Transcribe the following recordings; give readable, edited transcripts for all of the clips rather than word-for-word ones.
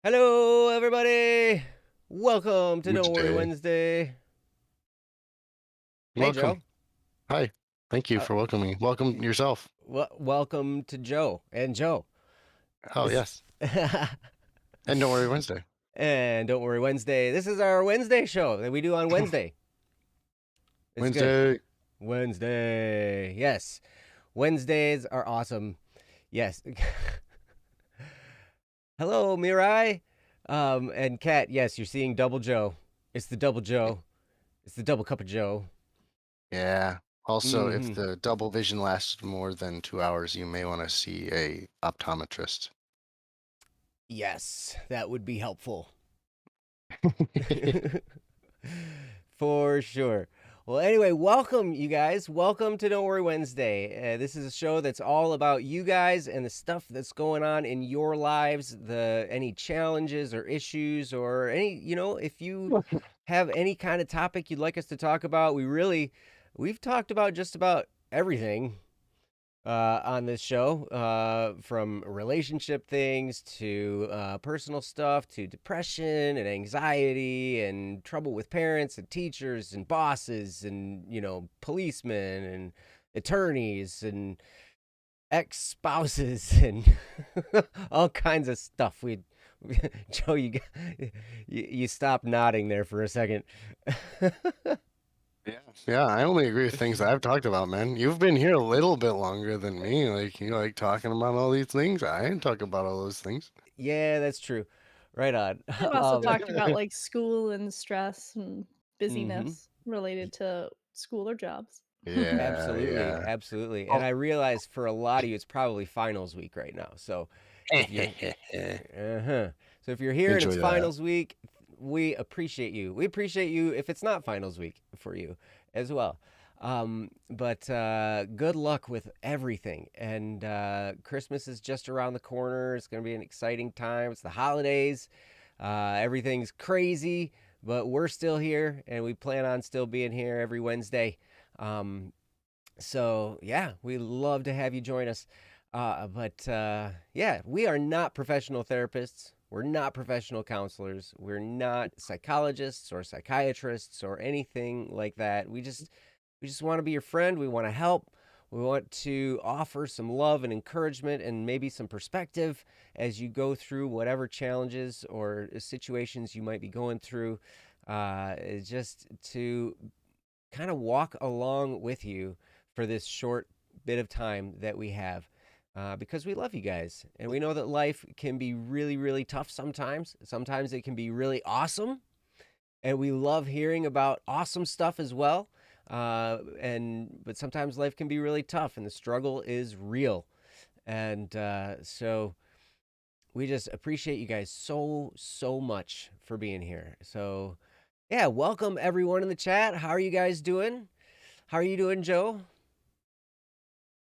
Hello, everybody. Welcome to Don't Worry Wednesday. Wednesday. Hey, Welcome. Joe. Hi. Thank you Uh, for welcoming. Welcome yourself. welcome to Joe and Joe. Oh, This yes. And don't worry, Wednesday. and Don't Worry Wednesday. This is our Wednesday show that we do on Wednesday. It's good. Wednesday. Wednesday. Yes. Wednesdays are awesome. Yes. Hello, Mirai. And Kat, yes, you're seeing Double Joe. It's the Double Joe. It's the double cup of Joe. Yeah. Also, if Mm-hmm. the double vision lasts more than 2 hours, you may want to see a optometrist. Yes, that would be helpful. For sure. Well, anyway, welcome, you guys. Welcome to Don't Worry Wednesday. This is a show that's all about you guys and the stuff that's going on in your lives, any challenges or issues or if you have any kind of topic you'd like us to talk about. We've talked about just about everything on this show, from relationship things to personal stuff to depression and anxiety and trouble with parents and teachers and bosses and, policemen and attorneys and ex spouses and all kinds of stuff. Joe, you stopped nodding there for a second. Yeah. Yeah, I only agree with things that I've talked about, man. You've been here a little bit longer than me. Like, you like talking about all these things. I didn't talk about all those things. Yeah, that's true. Right on. I've also talked about, like, school and stress and Mm-hmm. busyness related to school or jobs. Yeah, Absolutely, yeah. absolutely. And Oh. I realize for a lot of you, it's probably finals week right now. So if you're, uh-huh. So if you're here and it's Enjoy that. finals week, we appreciate you. We appreciate you if it's not finals week for you as well. But good luck with everything. And Christmas is just around the corner. It's going to be an exciting time. It's the holidays. Everything's crazy, but we're still here and we plan on still being here every Wednesday. Um, so yeah, we love to have you join us. But yeah, we are not professional therapists. We're not professional counselors. We're not psychologists or psychiatrists or anything like that. We just want to be your friend. We want to help. We want to offer some love and encouragement and maybe some perspective as you go through whatever challenges or situations you might be going through. Just to kind of walk along with you for this short bit of time that we have, because we love you guys and we know that life can be really, really tough sometimes. Sometimes it can be really awesome. And we love hearing about awesome stuff as well. But sometimes life can be really tough and the struggle is real. And so we just appreciate you guys so much for being here. So yeah, welcome everyone in the chat. How are you guys doing? How are you doing, Joe?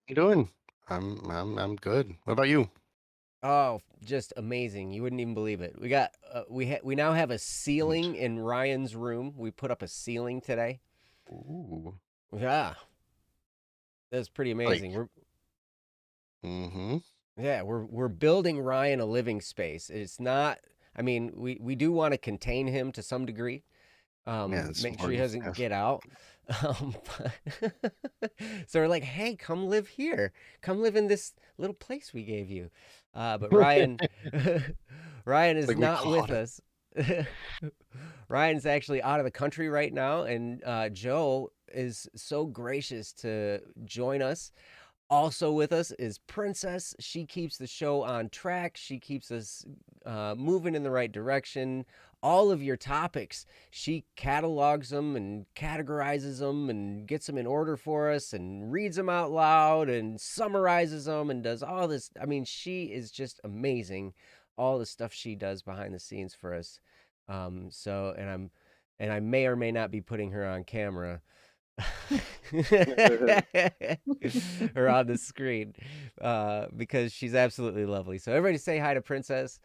You doing? I'm good. What about you? Oh, just amazing. You wouldn't even believe it. We now have a ceiling in Ryan's room. We put up a ceiling today. Ooh. Yeah. That's pretty Like, amazing. mm-hmm. We're building Ryan a living space. It's not, I mean, we do want to contain him to some degree. Yeah, it's Make sure he important. doesn't Yes. get out. Um, so we're like, hey, come live here. Come live in this little place we gave you. But Ryan, Ryan is Like we not with caught it. us. Ryan's actually out of the country right now, and Joe is so gracious to join us. Also with us is Princess. She keeps the show on track. She keeps us moving in the right direction. All of your topics, she catalogs them and categorizes them and gets them in order for us and reads them out loud and summarizes them and does all this. I mean, she is just amazing. All the stuff she does behind the scenes for us. And I may or may not be putting her on camera or on the screen, because she's absolutely lovely. So everybody say hi to Princess.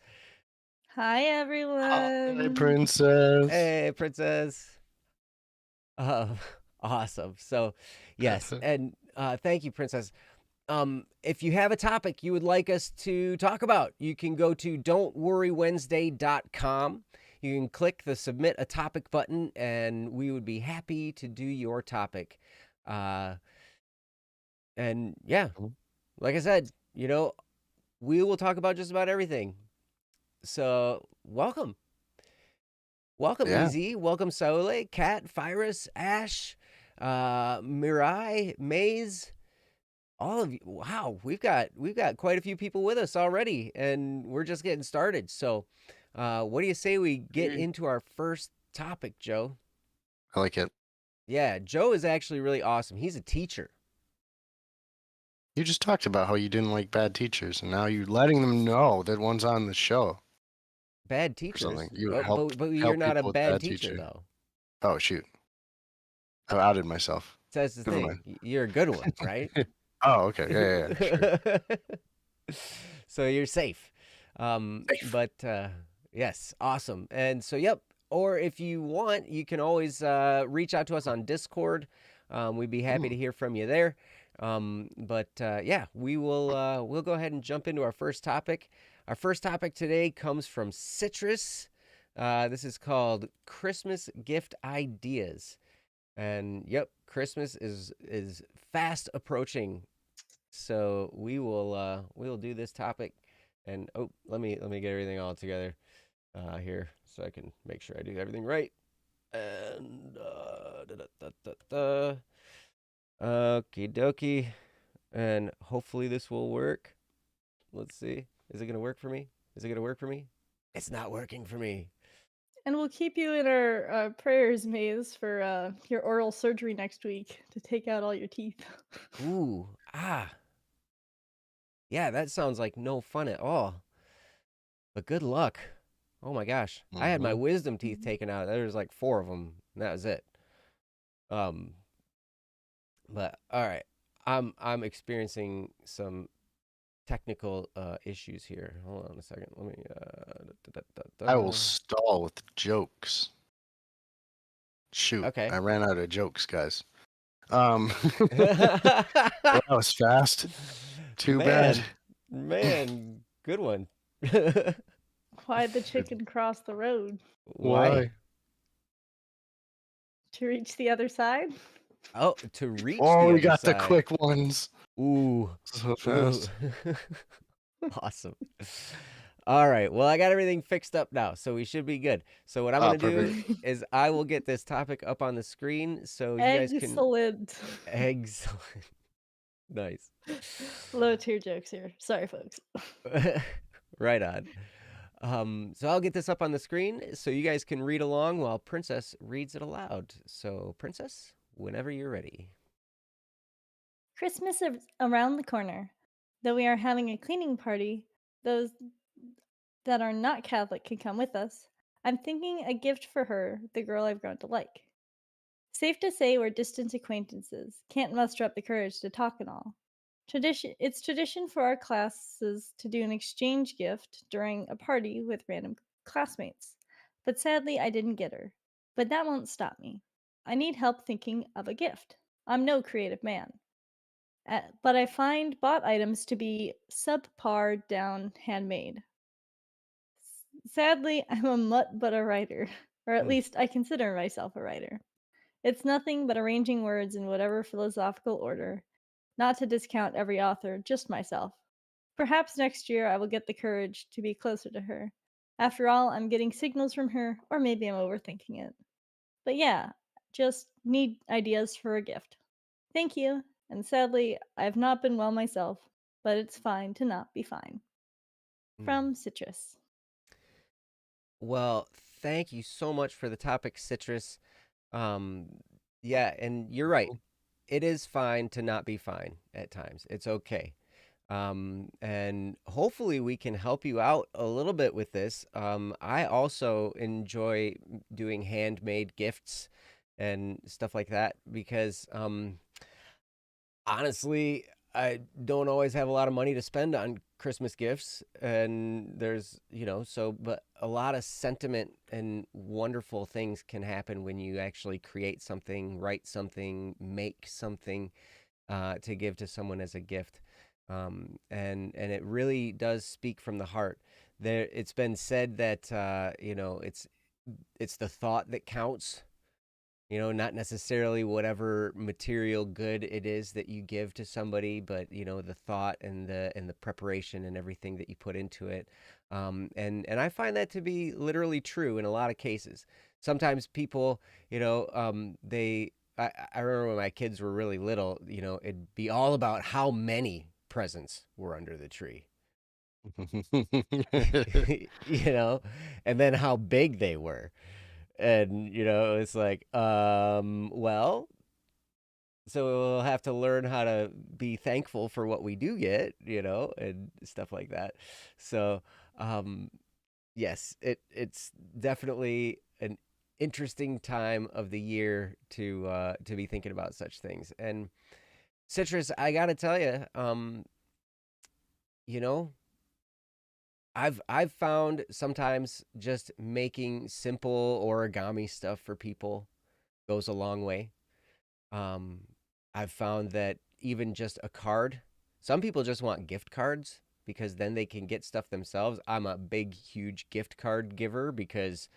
Hi, Hi, everyone. princess. Hey, Princess. Uh, awesome. So, yes, and thank you, Princess. If you have a topic you would like us to talk about, you can go to don'tworrywednesday.com. You can click the submit a topic button, and we would be happy to do your topic. And yeah, Mhm. like I said, we will talk about just about everything. So welcome. Welcome, Yeah. EZ. Welcome, Saule, Kat, Virus, Ash, Mirai, Maze. All of you. Wow, we've got quite a few people with us already, and we're just getting started. So, what do you say we get into our first topic, Joe? I like it. Yeah, Joe is actually really awesome. He's a teacher. You just talked about how you didn't like bad teachers, and now you're letting them know that one's on the show Bad or teachers. something. You But you're help not a people with bad bad teacher, teachers. though. Oh shoot! I outed myself. So that's the Never thing. mind. You're a good one, right? Oh, okay. Yeah, sure. So you're safe. Safe. But yes, awesome. And so, yep. Or if you want, you can always reach out to us on Discord. We'd be happy to hear from you there. But yeah, we'll go ahead and jump into our first topic. Our first topic today comes from Citrus. This is called Christmas gift ideas. And yep, Christmas is fast approaching. So we will do this topic. And oh, let me get everything all together here so I can make sure I do everything right. And okie dokie. And hopefully this will work. Let's see. Is it gonna work for me? Is it gonna work for me? It's not working for me. And we'll keep you in our prayers, Maze, for your oral surgery next week to take out all your teeth. Ooh, yeah, that sounds like no fun at all. But good luck. Oh my gosh, I had my Mhm. wisdom teeth taken out. There was like 4 of them. And that was it. Um, but all right, I'm experiencing some technical issues here. Hold on a second. Let me. I will stall with jokes. Shoot, Okay. I ran out of jokes, guys. That was fast. Too bad. Man, good one. Why'd the chicken cross the road? Why? To reach the other side? Oh, to reach Oh, the we other got the side. quick ones. Ooh. So Ooh. fast. Awesome. All right. Well, I got everything fixed up now, so we should be good. So what I'm going to do Perfect. is I will get this topic up on the screen so you guys can Excellent. Excellent. Nice. Low tier jokes here. Sorry, folks. Right on. So I'll get this up on the screen so you guys can read along while Princess reads it aloud. So, Princess, whenever you're ready. Christmas is around the corner. Though we are having a cleaning party, those that are not Catholic can come with us. I'm thinking a gift for her, the girl I've grown to like. Safe to say we're distant acquaintances, can't muster up the courage to talk and all. It's tradition for our classes to do an exchange gift during a party with random classmates. But sadly, I didn't get her. But that won't stop me. I need help thinking of a gift. I'm no creative man. But I find bought items to be subpar down handmade. Sadly, I'm a mutt but a writer, or at least I consider myself a writer. It's nothing but arranging words in whatever philosophical order, not to discount every author, just myself. Perhaps next year I will get the courage to be closer to her. After all, I'm getting signals from her, or maybe I'm overthinking it. But yeah, just need ideas for a gift. Thank you, and sadly, I've not been well myself, but it's fine to not be fine. From Citrus. Well, thank you so much for the topic, Citrus. Um, yeah, and you're right. It is fine to not be fine at times. It's okay. And hopefully we can help you out a little bit with this. I also enjoy doing handmade gifts and stuff like that because, honestly, I don't always have a lot of money to spend on Christmas gifts. And but a lot of sentiment and wonderful things can happen when you actually create something, write something, make something to give to someone as a gift. And it really does speak from the heart. It's been said that it's the thought that counts. Not necessarily whatever material good it is that you give to somebody, but the thought and the preparation and everything that you put into it. And I find that to be literally true in a lot of cases. Sometimes people, they I remember when my kids were really little, it'd be all about how many presents were under the tree. you know, and then how big they were. And it's like, well, so we'll have to learn how to be thankful for what we do get, and stuff like that. So, um, yes, it's definitely an interesting time of the year to be thinking about such things. And Citrus, I gotta tell you, you know, I've found sometimes just making simple origami stuff for people goes a long way. Um, I've found that even just a card, some people just want gift cards because then they can get stuff themselves. I'm a big, huge gift card giver because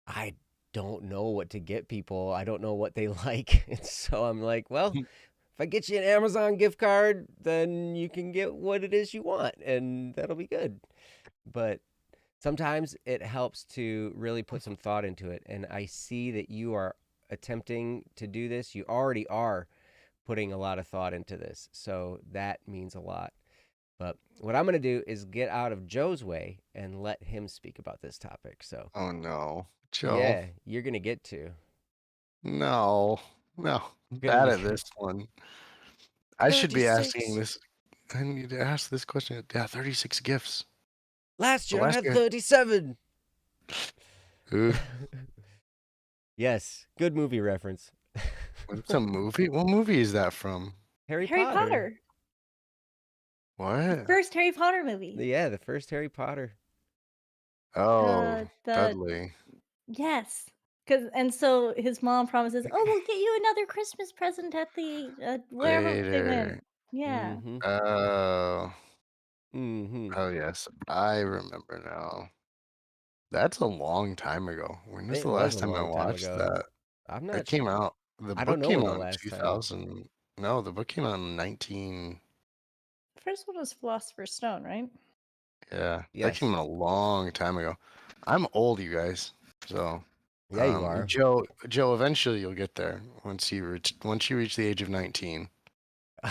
I don't know what to get people. I don't know what they like. And so I'm like, well, if I get you an Amazon gift card, then you can get what it is you want, and that'll be good. But sometimes it helps to really put some thought into it. And I see that you are attempting to do this. You already are putting a lot of thought into this. So that means a lot. But what I'm going to do is get out of Joe's way and let him speak about this topic. So, Oh no, Joe. yeah, you're going to get to. No, Gonna bad be at this one. I should be asking 36. this. I need to ask this question. Yeah, 36 gifts. Last The year I last had year. 37. Ooh, Yes, good movie reference. it's a movie. What movie is that from? Harry Harry Potter. Potter. What? First Harry Potter movie. Yeah, the first Harry Potter. Oh, The Dudley. yes. And so his mom promises, "Oh, we'll get you another Christmas present at the wherever they Later. went." Yeah. Mm-hmm. Oh, Mm-hmm. oh yes, I remember now. That's a long time ago. When was It the was last a time I long time watched ago. that? I'm It not. came out. The I don't book know came when the out in last time. 2000. No, the book came out in 19. The first one was Philosopher's Stone, right? Yeah, that came Yes. out a long time ago. I'm old, you guys. So, Yeah, you are. Joe, eventually you'll get there once you reach the age of 19,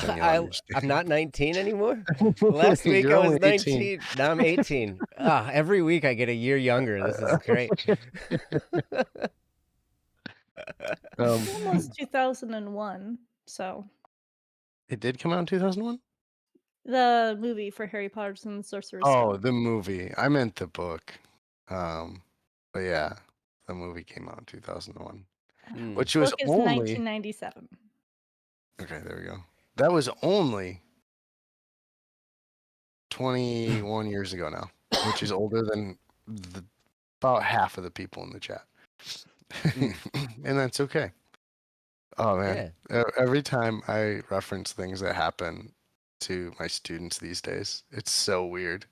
then you'll I'm understand. not 19 anymore. Last week You're I was only 18. 19. Now I'm 18. Every week I get a year younger. This is great. Um, It's almost 2001. So it did come out in 2001? the movie for Harry Potter and the Sorcerer's Oh, Stone. the movie. I meant the book. But yeah, the movie came out in 2001, Mm. which was Book is only 1997. okay. There we go. That was only 21 years ago now, which is older than about half of the people in the chat. Mm. And that's okay. Oh man, every time I reference things that happen to my students these days, it's so weird.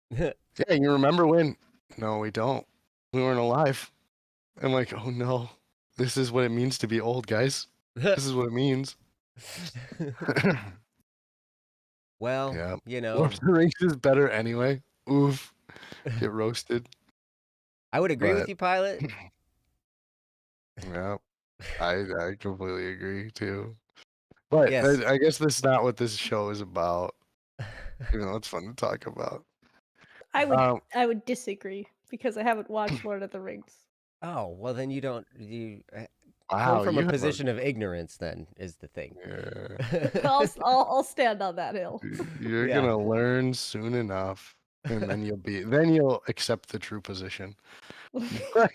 Yeah. Yeah, you remember when? No, we don't. We weren't alive. I'm like, oh no, this is what it means to be old, guys. This is what it means. Well, Yeah. Lord of the Rings is better anyway. Oof. Get roasted. I would agree with But you, Pilot. yeah, I completely agree too. But Yes. I guess that's not what this show is about. Even though it's fun to talk about. I would disagree because I haven't watched Lord of the Rings. Oh, well then you come Wow, from a you have a position of ignorance then is the thing. yeah. I'll stand on that hill. You're Yeah. gonna learn soon enough, and then you'll accept the true position. I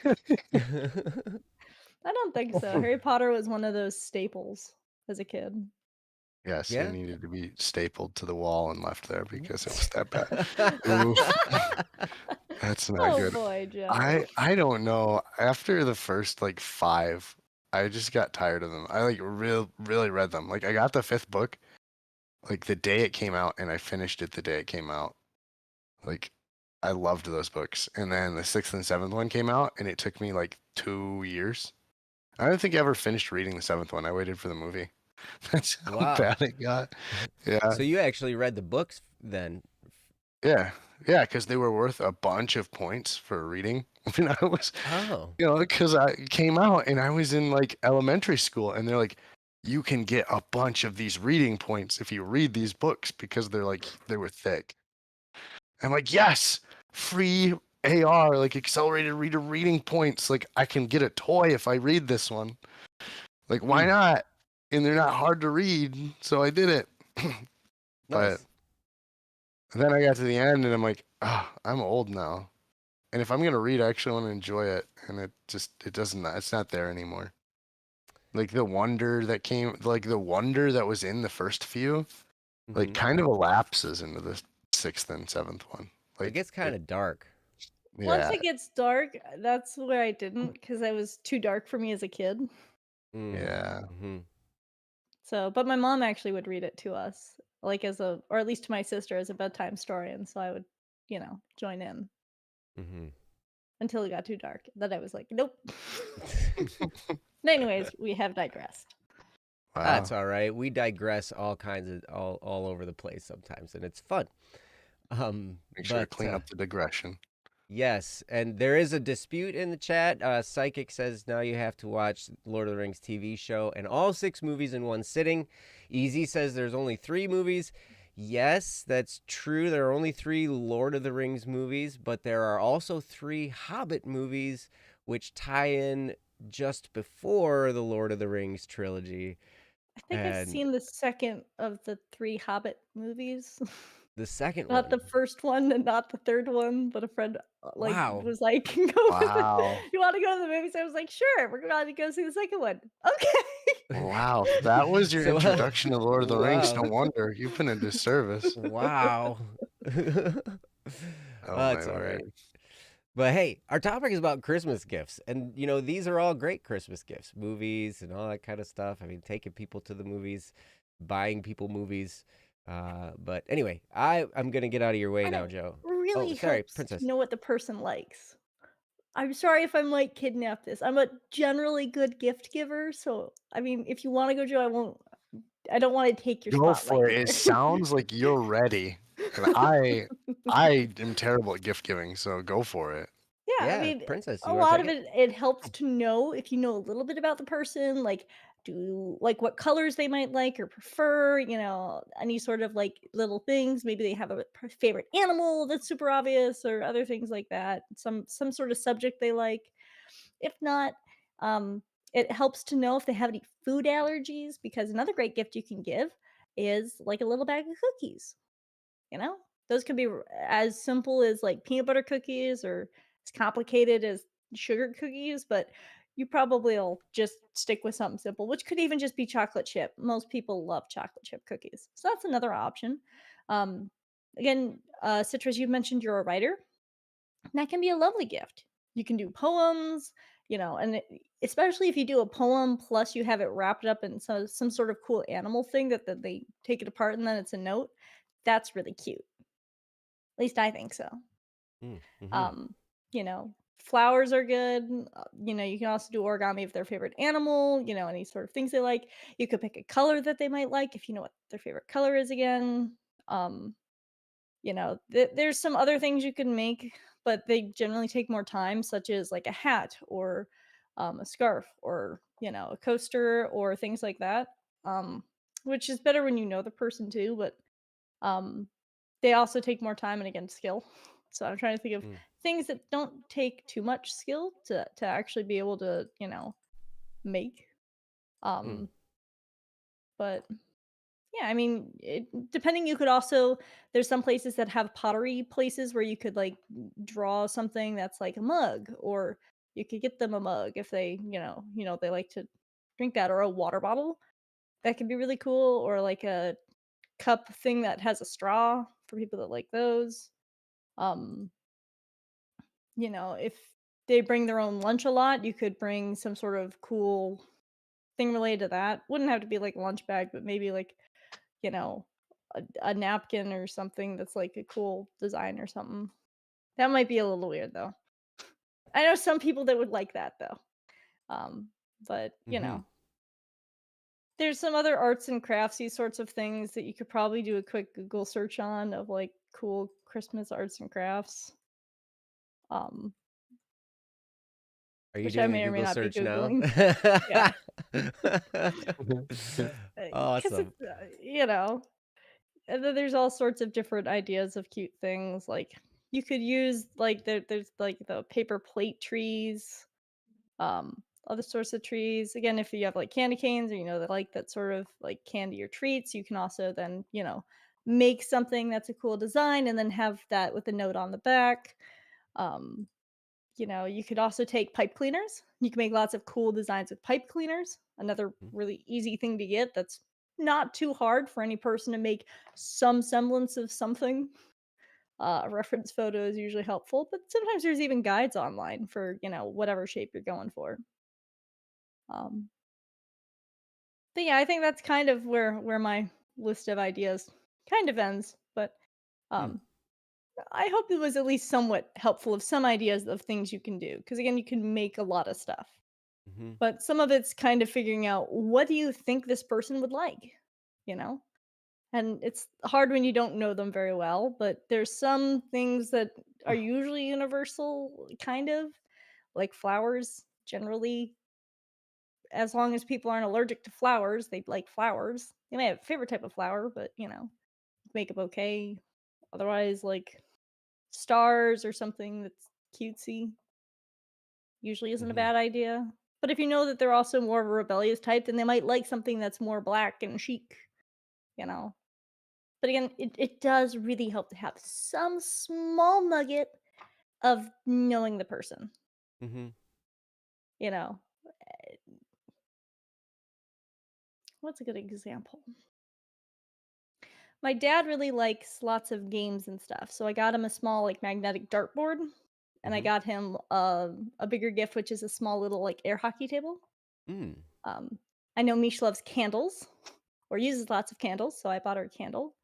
don't think so. Harry Potter was one of those staples as a kid. Yes, it Yeah. needed to be stapled to the wall and left there because it was that bad. Oof. That's not Oh good. boy, Joe. I don't know. After the first like 5, I just got tired of them. I like really read them. Like I got the 5th book, like the day it came out, and I finished it the day it came out. Like, I loved those books. And then the sixth and seventh one came out, and it took me like 2 years. I don't think I ever finished reading the seventh one. I waited for the movie. That's how Wow. bad it got. Yeah. So you actually read the books then? Yeah. Yeah, because they were worth a bunch of points for reading when I was, Oh. because I came out and I was in like elementary school, and they're like, you can get a bunch of these reading points if you read these books because they were thick. I'm like, yes, free AR, like accelerated reader reading points. Like, I can get a toy if I read this one. Like, why not? And they're not hard to read, so I did it. But Nice. then I got to the end, and I'm like, oh, I'm old now. And if I'm gonna read, I actually want to enjoy it, and it doesn't. It's not there anymore. Like the wonder that was in the first few, like Mhm. kind of elapses into the sixth and seventh one. It Like gets kind of dark. Once yeah, it gets dark, that's where I didn't, because I was too dark for me as a kid. yeah. Mhm. So, but my mom actually would read it to us, like or at least to my sister as a bedtime story, and so I would, join in Mhm. until it got too dark. Then I was like, nope. But anyways, we have digressed. That's Wow. all right. We digress all kinds of all over the place sometimes, and it's fun. Make sure to But clean up the digression. yes, and there is a dispute in the chat. Psychic says now you have to watch Lord of the Rings TV show and all 6 movies in one sitting. Easy says there's only 3 movies. Yes, that's true. There are only 3 Lord of the Rings movies, but there are also 3 Hobbit movies which tie in just before the Lord of the Rings trilogy. I think I've And seen the second of the 3 Hobbit movies. the second Not one. the first one and not the third one, but a friend, Wow. was like, "Go with it. Wow. You wanna go to the movies?" I was like, "Sure, we're going to go see the second one." "Okay." Wow. That was your So introduction to Lord of the Rings. wow. No wonder you've been a disservice. Wow. Oh my That's all right. word. But hey, our topic is about Christmas gifts. And, these are all great Christmas gifts, movies and all that kind of stuff. I mean, taking people to the movies, buying people movies. But anyway, I'm going to get out of your way And now, it Joe. Oh, really sorry, helps to Princess. know what the person likes. I'm sorry if I'm, like, kidnap this. I'm a generally good gift giver, so, I mean, if you wanna go, Joe, I don't wanna take your Go spotlight for it. It either. sounds like you're ready. And I am terrible at gift giving, so go for it. Yeah, I Yeah, mean, Princess, a you want to lot take of it? it helps to know if you know a little bit about the person, like what colors they might like or prefer, any sort of like little things. Maybe they have a favorite animal that's super obvious or other things like that. Some sort of subject they like. If not, it helps to know if they have any food allergies, because another great gift you can give is like a little bag of cookies. You know? Those can be as simple as, like, peanut butter cookies or as complicated as sugar cookies, but you probably will just stick with something simple, which could even just be chocolate chip. Most people love chocolate chip cookies, so that's another option. Um, again, Citrus, you mentioned you're a writer. That can be a lovely gift. You can do poems, and especially if you do a poem plus you have it wrapped up in some sort of cool animal thing that they take it apart and then it's a note. That's really cute. At least I think so. Mm-hmm. Um, flowers are good. You can also do origami of their favorite animal, any sort of things they like. You could pick a color that they might like if you know what their favorite color is again. Um, there's some other things you can make, but they generally take more time, such as like a hat or a scarf or, a coaster or things like that. Which is better when you know the person too, but um, they also take more time and again skill. So I'm trying to think of Mm, things that don't take too much skill to actually be able to, make. mm, Um, but yeah, I mean, depending, you could also, there's some places that have pottery places where you could like draw something that's like a mug, or you could get them a mug if they, they like to drink that, or a water bottle. That could be really cool, or like a cup thing that has a straw for people that like those. Um, if they bring their own lunch a lot, you could bring some sort of cool thing related to that. Wouldn't have to be like a lunch bag, but maybe like, you know, a napkin or something that's like a cool design or something. That might be a little weird though. I know some people that would like that though. But Mm-hmm. there's some other arts and craftsy sorts of things that you could probably do a quick Google search on of like cool Christmas arts and crafts. Um, Are you which I doing a may or may Google not be search now? Googling. Yeah. Because Awesome. it's, and then there's all sorts of different ideas of cute things. Like you could use like there's like the paper plate trees, other sorts of trees. Again, if you have like candy canes or that like that sort of like candy or treats, you can also then make something that's a cool design and then have that with a note on the back. Um, you could also take pipe cleaners. You can make lots of cool designs with pipe cleaners. Another really easy thing to get that's not too hard for any person to make some semblance of something. A reference photo is usually helpful, but sometimes there's even guides online for, whatever shape you're going for. Um, but yeah, I think that's kind of where my list of ideas kind of ends. But Hmm. um, I hope it was at least somewhat helpful of some ideas of things you can do. Because again, you can make a lot of stuff. Mm-hmm. But some of it's kind of figuring out what do you think this person would like, you know? And it's hard when you don't know them very well, but there's some things that are usually universal, kind of, like flowers generally. As long as people aren't allergic to flowers, they like flowers. They may have a favorite type of flower, but make a bouquet. Otherwise, like stars or something that's cutesy usually isn't a Mm-hmm. bad idea. But if you know that they're also more of a rebellious type, then they might like something that's more black and chic, you know. But again, it does really help to have some small nugget of knowing the person, Mm-hmm. you know. What's a good example? My dad really likes lots of games and stuff, so I got him a small like magnetic dartboard, and I Mm-hmm. got him a bigger gift, which is a small little like air hockey table. Mm. Um, I know Mish loves candles or uses lots of candles, so I bought her a candle.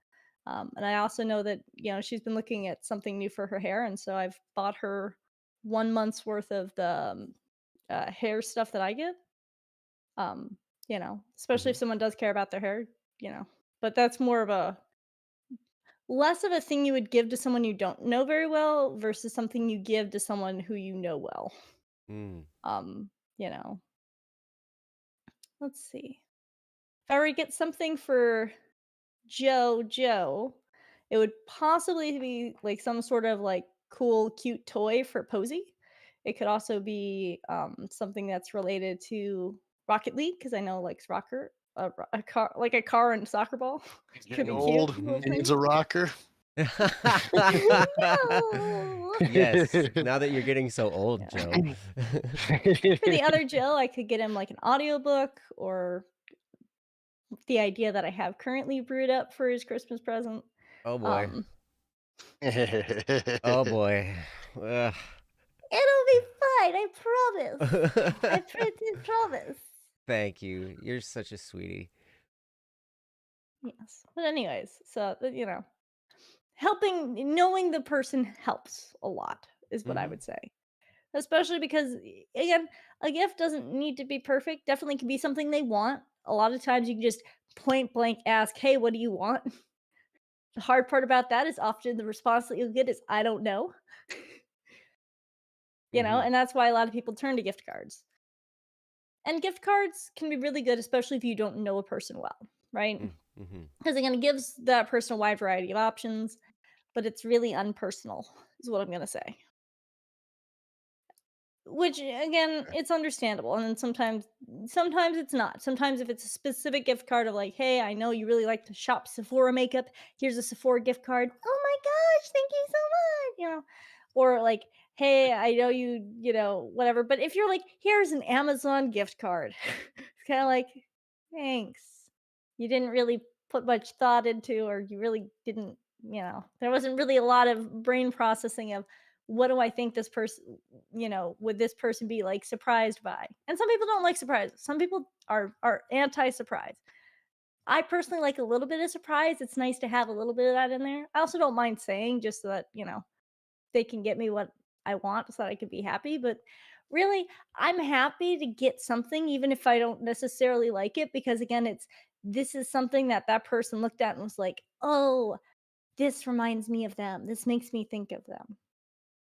And I also know that she's been looking at something new for her hair, and so I've bought her 1 month's worth of the hair stuff that I get. Um, especially Mm-hmm. if someone does care about their hair, But that's more of a less of a thing you would give to someone you don't know very well versus something you give to someone who you know well. Mm. Um, you know, let's see. If I were to get something for Joe, it would possibly be like some sort of like cool, cute toy for Posy. It could also be something that's related to Rocket League because I know likes rocker a car like a car and soccer ball. He's Could getting be cute old. little He thing. needs a rocker. No. Yes. Now that you're getting so old, Yeah. Joe. For the other Joe, I could get him like an audiobook or the idea that I have currently brewed up for his Christmas present. Oh boy. Um, Oh boy. Ugh. It'll be fine, I promise. I pretty promise. Thank you. You're such a sweetie. Yes. But anyways, so knowing the person helps a lot, is what I Mm-hmm. would say. Especially because again, a gift doesn't need to be perfect. Definitely can be something they want. A lot of times you can just point blank ask, "Hey, what do you want?" The hard part about that is often the response that you'll get is, "I don't know." Mm-hmm. And that's why a lot of people turn to gift cards. And gift cards can be really good, especially if you don't know a person well, right? Mm-hmm. Because again, it gives that person a wide variety of options, but it's really unpersonal, is what I'm gonna say. Which again, it's understandable, and then sometimes it's not. Sometimes if it's a specific gift card of like, "Hey, I know you really like to shop Sephora makeup. Here's a Sephora gift card." "Oh my gosh, thank you so much." Or like, "Hey, I know whatever." But if you're like, "Here's an Amazon gift card." It's kind of like, "Thanks. You didn't really put much thought into or you really didn't, there wasn't really a lot of brain processing of what do I think this person would this person be like surprised by?" And some people don't like surprises. Some people are anti-surprise. I personally like a little bit of surprise. It's nice to have a little bit of that in there. I also don't mind saying just so that, they can get me what I want so that I can be happy. But really, I'm happy to get something even if I don't necessarily like it because again, this is something that that person looked at and was like, "Oh, this reminds me of them. This makes me think of them."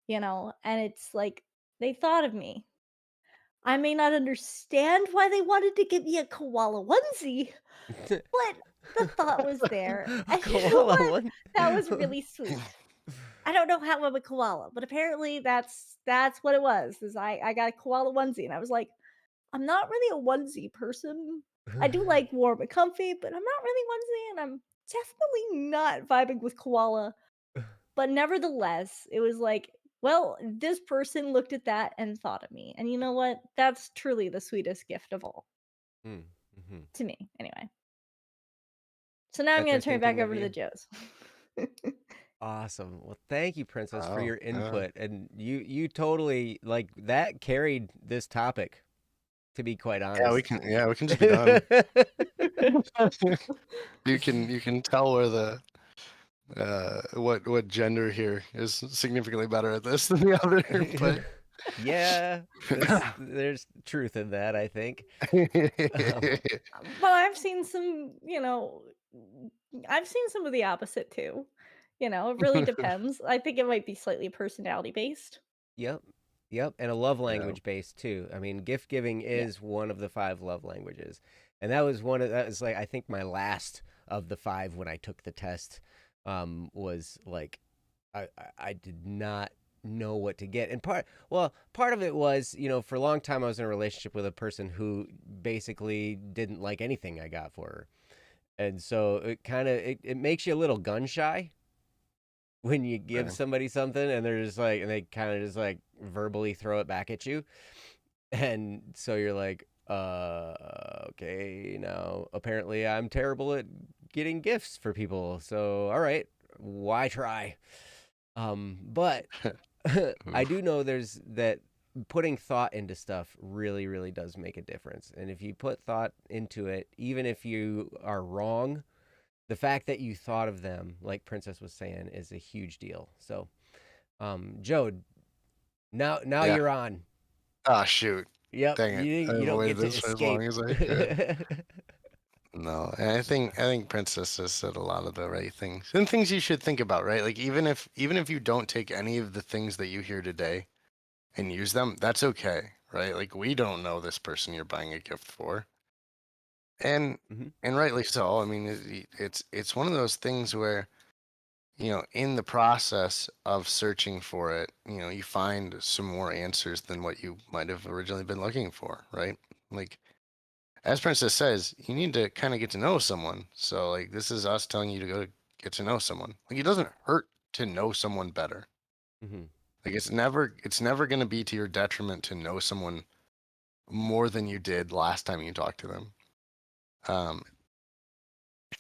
And it's like they thought of me. I may not understand why they wanted to give me a koala onesie, but the thought was there. A And you know koala what? one. That was really sweet. I don't know how I'm a koala, but apparently that's what it was. Is I got a koala onesie and I was like, I'm not really a onesie person. I do like warm and comfy, but I'm not really onesie and I'm definitely not vibing with koala. But nevertheless, it was like, well, this person looked at that and thought of me. And you know what? That's truly the sweetest gift of all Mm-hmm. to me, anyway. So now I'm That going they're to turn it back thinking of over to the you. Joes. Awesome. Well, thank you, Princess, for Wow. your input. And you totally like that carried this topic, to be quite honest. We can just be done. You can tell where the what gender here is significantly better at this than the other, but Yeah, there's truth in that, I think. Um, But I've seen some of the opposite too. It really depends. I think it might be slightly personality based. yep, yep, and a love yeah. language base too. I mean, gift giving Yeah. is one of the 5 love languages, and that was like I think my last of the 5 when I took the test. Was like I did not know what to get, and part of it was for a long time I was in a relationship with a person who basically didn't like anything I got for her. And so it kind of it makes you a little gun shy when you give Okay. somebody something and they're just like and they kind of just like verbally throw it back at you. And so you're like, okay, now apparently I'm terrible at getting gifts for people. So all right, why try? But I Oof. do know there's that putting thought into stuff really, really does make a difference. And if you put thought into it, even if you are wrong, the fact that you thought of them, like Princess was saying, is a huge deal. So, Joe, now Yeah. you're on. Ah, shoot. Yep, Dang it. you I've don't avoided get to this for as long escape. as I could. No, and I think Princess has said a lot of the right things and things you should think about, right? Like even if you don't take any of the things that you hear today and use them, that's okay, right? Like we don't know this person you're buying a gift for, and Mhm. and rightly so. I mean, it's one of those things where in the process of searching for it, you find some more answers than what you might have originally been looking for, right? Like as Princess says, you need to kind of get to know someone. So like this is us telling you to go get to know someone. Like it doesn't hurt to know someone better. Mhm. Like it's never going to be to your detriment to know someone more than you did last time you talked to them. Um,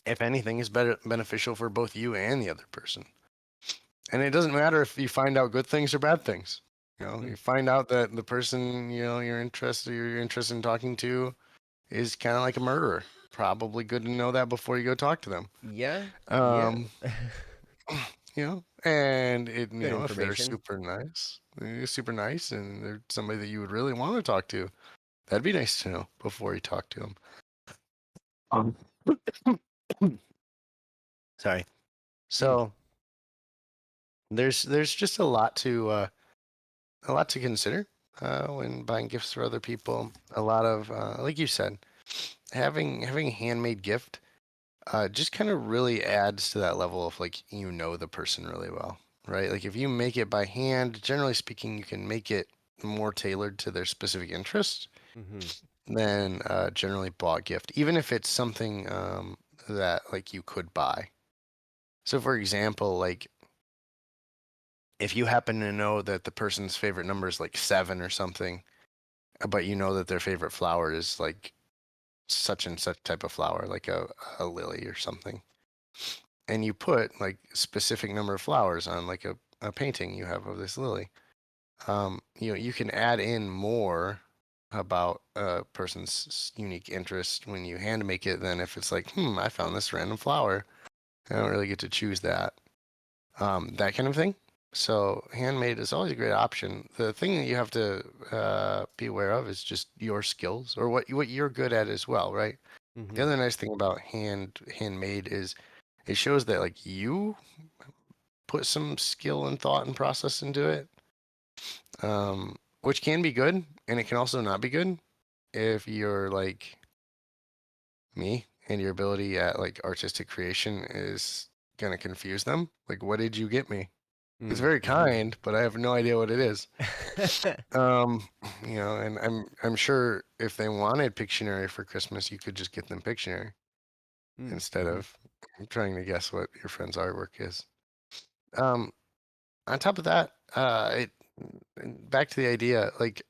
if anything, is better beneficial for both you and the other person. And it doesn't matter if you find out good things or bad things. You find out that the person you're interested in talking to is kind of like a murderer. Probably good to know that before you go talk to them. Yeah, yeah. Um, and Good if they're information. super nice, and they're somebody that you would really want to talk to, that'd be nice to know before you talk to them. Sorry. So there's just a lot to consider when buying gifts for other people. A lot of like you said, having a handmade gift just kind of really adds to that level of like the person really well, right? Like if you make it by hand, generally speaking, you can make it more tailored to their specific interests Mm-hmm. than generally bought gift, even if it's something that like you could buy. So for example, like if you happen to know that the person's favorite number is like 7 or something, but you know that their favorite flower is like such and such type of flower, like a lily or something, and you put like a specific number of flowers on like a painting you have of this lily, you can add in more about a person's unique interest when you hand make it than if it's like, I found this random flower. I don't really get to choose that. That kind of thing. So handmade is always a great option. The thing that you have to be aware of is just your skills or what you're good at as well, right? The other nice thing about handmade is it shows that like you put some skill and thought and process into it, which can be good, and it can also not be good if you're like me and your ability at like artistic creation is gonna confuse them. Like, what did you get me? It's very kind, but I have no idea what it is. And I'm sure if they wanted Pictionary for Christmas, you could just get them Pictionary instead of trying to guess what your friend's artwork is. On top of that, back to the idea, like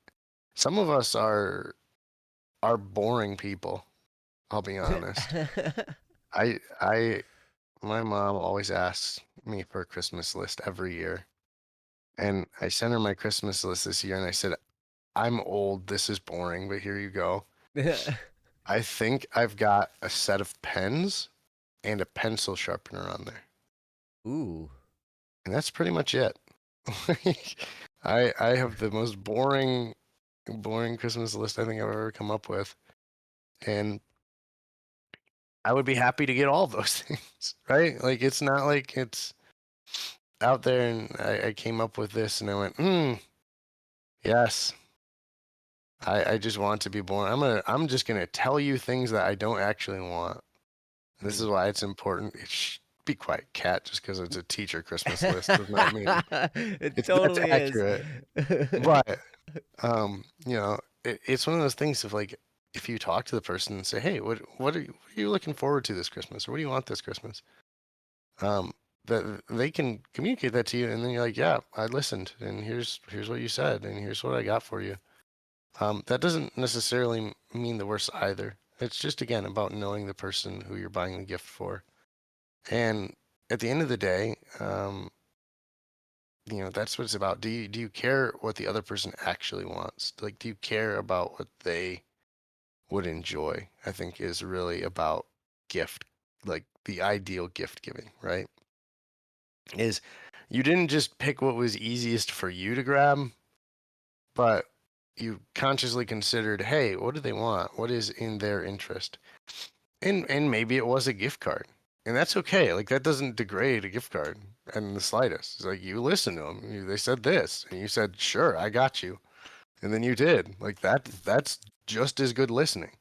some of us are boring people. I'll be honest. My mom always asks me for a Christmas list every year. And I sent her my Christmas list this year and I said, I'm old, this is boring, but here you go. I think I've got a set of pens and a pencil sharpener on there. Ooh. And that's pretty much it. I have the most boring Christmas list I think I've ever come up with. And I would be happy to get all of those things, right? Like, it's not like it's out there and I came up with this and I went, yes. I just want to be born. I'm just gonna tell you things that I don't actually want. This is why it's important. Be quiet, cat. Just because it's a teacher Christmas list does not mean It totally that's is. accurate. But it's one of those things of like, if you talk to the person and say, hey, what are you looking forward to this Christmas, or what do you want this Christmas? That they can communicate that to you, and then you're like, yeah, I listened, and here's what you said, and here's what I got for you. That doesn't necessarily mean the worst either. It's just, again, about knowing the person who you're buying the gift for. And at the end of the day, that's what it's about. Do you care what the other person actually wants? Like, do you care about what they would enjoy? I think is really about gift, like the ideal gift giving, right? Is you didn't just pick what was easiest for you to grab, but you consciously considered, hey, what do they want? What is in their interest? And maybe it was a gift card. And that's okay. Like, that doesn't degrade a gift card in the slightest. It's like, you listen to them. They said this, and you said, sure, I got you. And then you did. Like, that's just as good listening.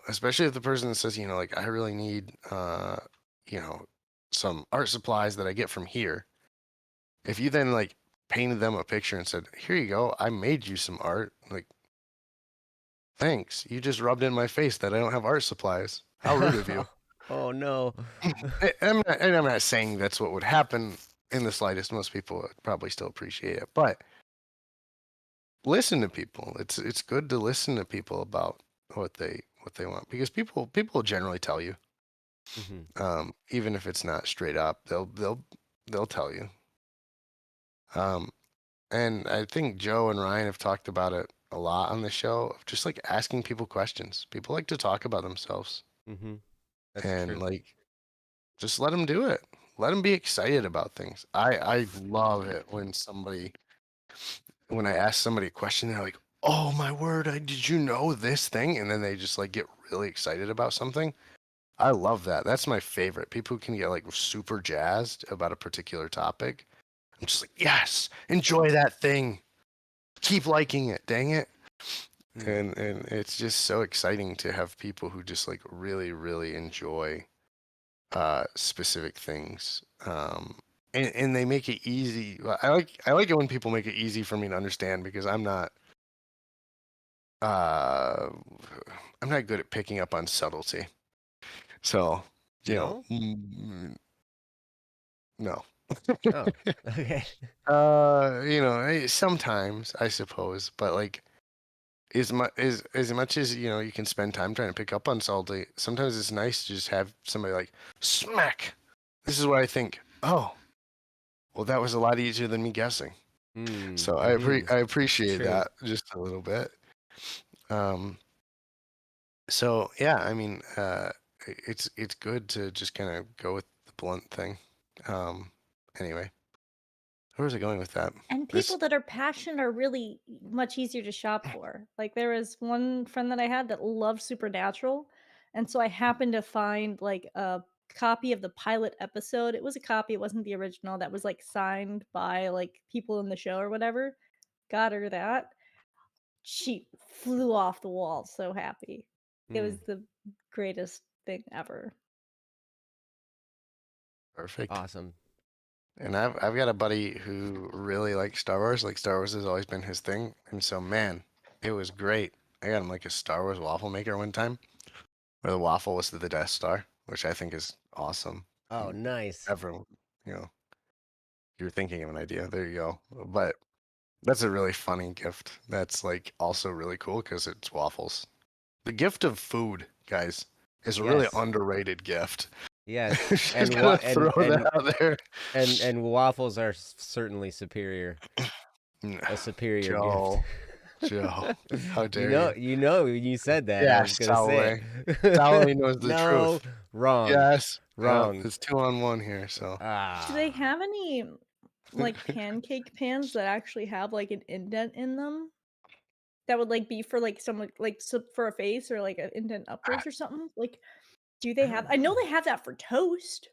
Especially if the person says, like, I really need, some art supplies that I get from here. If you then, like, painted them a picture and said, here you go, I made you some art. Like, thanks. You just rubbed in my face that I don't have art supplies. How rude of you. Oh no. I'm not saying that's what would happen in the slightest. Most people would probably still appreciate it, but listen to people. It's good to listen to people about what they want, because people generally tell you. Even if it's not straight up, they'll tell you. And I think Joe and Ryan have talked about it a lot on the show, of just like asking people questions. People like to talk about themselves. That's true. Like, just let them do it. Let them be excited about things. I love it when I ask somebody a question, they're like, oh my word, did you know this thing? And then they just like get really excited about something. I love that. That's my favorite. People who can get like super jazzed about a particular topic. I'm just like, yes, enjoy that thing. Keep liking it. Dang it. And it's just so exciting to have people who just like really, really enjoy specific things. And they make it easy. I like it when people make it easy for me to understand, because I'm not good at picking up on subtlety. So, No? No. Oh, okay. Sometimes I suppose, but like as much as you can spend time trying to pick up on subtlety, sometimes it's nice to just have somebody like smack. This is what I think. Oh, well, that was a lot easier than me guessing. So Mm-hmm. I appreciate True. that just a little bit. Um, so yeah, I mean, it's good to just kind of go with the blunt thing. Um, anyway, where was I going with that? And This people that are passionate are really much easier to shop for. Like, there was one friend that I had that loved Supernatural, and so I happened to find, like, a copy of the pilot episode. It was a copy, it wasn't the original, that was, like, signed by, like, people in the show or whatever. Got her that. She flew off the wall so happy. It Mm. was the greatest thing ever. perfect. Awesome. And I've got a buddy who really likes Star Wars. Like Star Wars has always been his thing. And so man, it was great. I got him like a Star Wars waffle maker one time, where the waffle was the Death Star, which I think is awesome. Oh, And nice. everyone, you know, you're thinking of an idea. There you go. But that's a really funny gift. That's like also really cool because it's waffles. The gift of food, guys, is a really Yes. underrated gift. Yes. Just gonna throw that out there. And waffles are certainly superior. A superior gift. Joe, Joe, how dare you? When you said that, I was Yes, gonna say Salwe. it. Salwe knows the No, truth. wrong. Yes. Yep, Wrong. it's 2-on-1 here, so. Do they Ah. have any, like, pancake pans that actually have, like, an indent in them? That would, like, be for, like, someone like, for a face or, like, an indent I upwards or something? Like, do they have I know they have that for toast.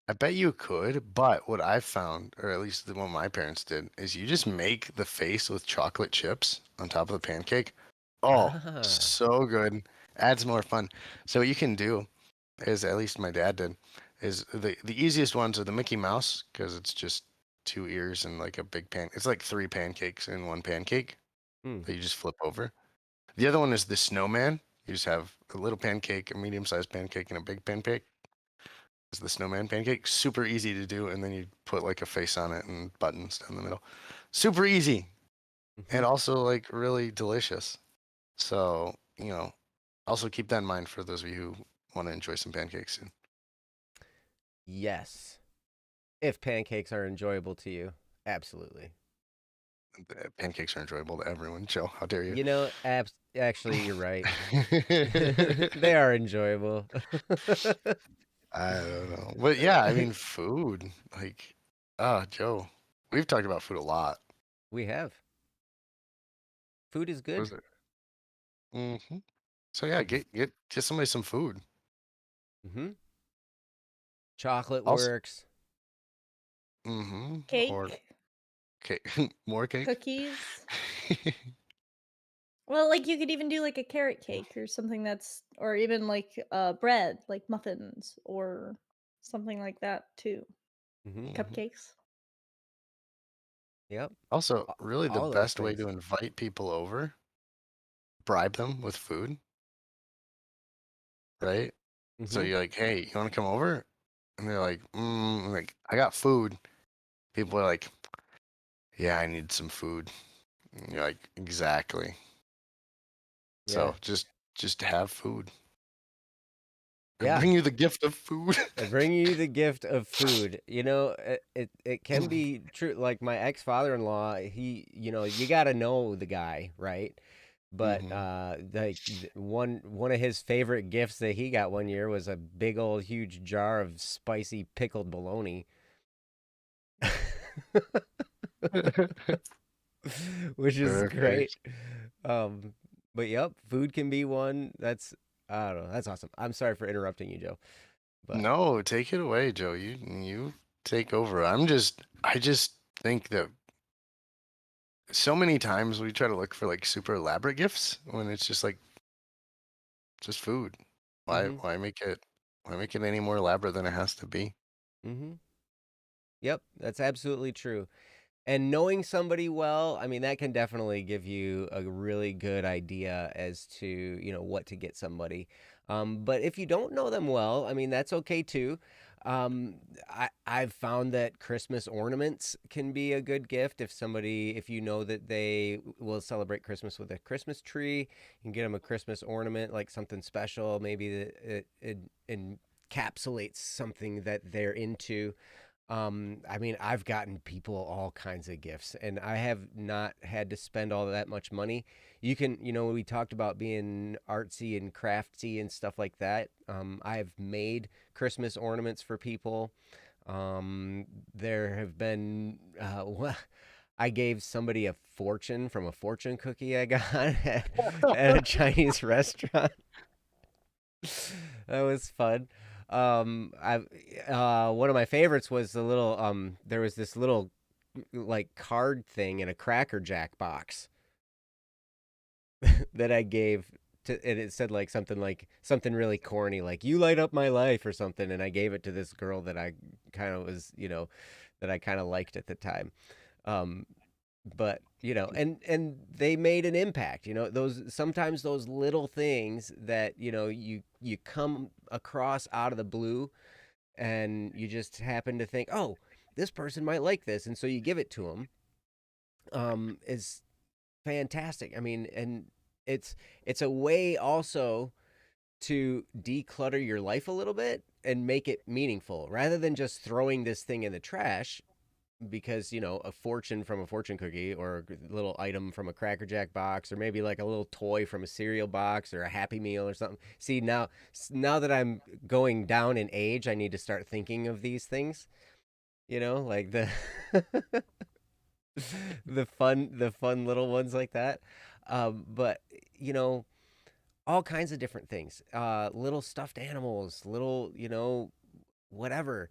I bet you could, but what I've found, or at least the one my parents did, is you just make the face with chocolate chips on top of the pancake. Oh, Ah. so good. Adds more fun. So what you can do is, at least my dad did, is the easiest ones are the Mickey Mouse because it's just two ears and like a big pan. It's like three pancakes in one pancake Hmm. that you just flip over. The other one is the snowman. You just have a little pancake, a medium-sized pancake, and a big pancake. Is the snowman pancake. Super easy to do, and then you put like a face on it and buttons down the middle. Super easy Mm-hmm. and also like really delicious. So, also keep that in mind for those of you who want to enjoy some pancakes soon. Yes. If pancakes are enjoyable to you, absolutely. Pancakes are enjoyable to everyone. Joe, how dare you? Actually, you're right. They are enjoyable. I don't know. But yeah, I mean, food. Like, Joe, we've talked about food a lot. We have. Food is What good. is it? So yeah, get somebody some food. Mm-hmm. Chocolate Also, works. or Cake, cake, more cake. cookies. Well, like, you could even do, like, a carrot cake or something that's or even, like, bread, like muffins or something like that too. Mm-hmm. Mhm. Cupcakes. Yep. Also, A- really the All those best way things. to invite people over, bribe them with food, right? So Mm-hmm. you're like, hey, you want to come over? And they're like, like I got food. People are like, yeah, I need some food. And you're like, exactly. Yeah. So just have food. I Yeah. bring you the gift of food. I bring you the gift of food. It can be true. Like my ex father-in-law, you got to know the guy, right? But hmm one of his favorite gifts that he got one year was a big old huge jar of spicy pickled bologna, which is great. Perfect. Um, but yep, food can be one. I don't know. That's awesome. I'm sorry for interrupting you, Joe. But No, take it away, Joe. You take over. I just think that so many times we try to look for like super elaborate gifts when it's just like just food. Why mm-hmm, why make it why make it any more elaborate than it has to be? mm-hmm. Yep, that's absolutely true. And knowing somebody well, I mean, that can definitely give you a really good idea as to, what to get somebody. But if you don't know them well, I mean, that's okay too. I've found that Christmas ornaments can be a good gift if you know that they will celebrate Christmas with a Christmas tree, you can get them a Christmas ornament, like something special, maybe that it encapsulates something that they're into. I mean, I've gotten people all kinds of gifts, and I have not had to spend all that much money. We talked about being artsy and craftsy and stuff like that. I've made Christmas ornaments for people. There have been, I gave somebody a fortune from a fortune cookie I got at a Chinese restaurant. That was fun. I One of my favorites was the little there was this little like card thing in a Cracker Jack box that I gave to, and it said like something really corny, like "You light up my life" or something, and I gave it to this girl that I kind of was, that I kind of liked at the time. Um, but and they made an impact. Those sometimes those little things that you come across out of the blue, and you just happen to think, oh, this person might like this, and so you give it to them. Is fantastic. I mean, and it's a way also to declutter your life a little bit and make it meaningful rather than just throwing this thing in the trash, because a fortune from a fortune cookie, or a little item from a Cracker Jack box, or maybe like a little toy from a cereal box or a Happy Meal or something. See, now that I'm going down in age, I need to start thinking of these things, like the the fun little ones like that. But you know all kinds of different things, little stuffed animals, little, whatever.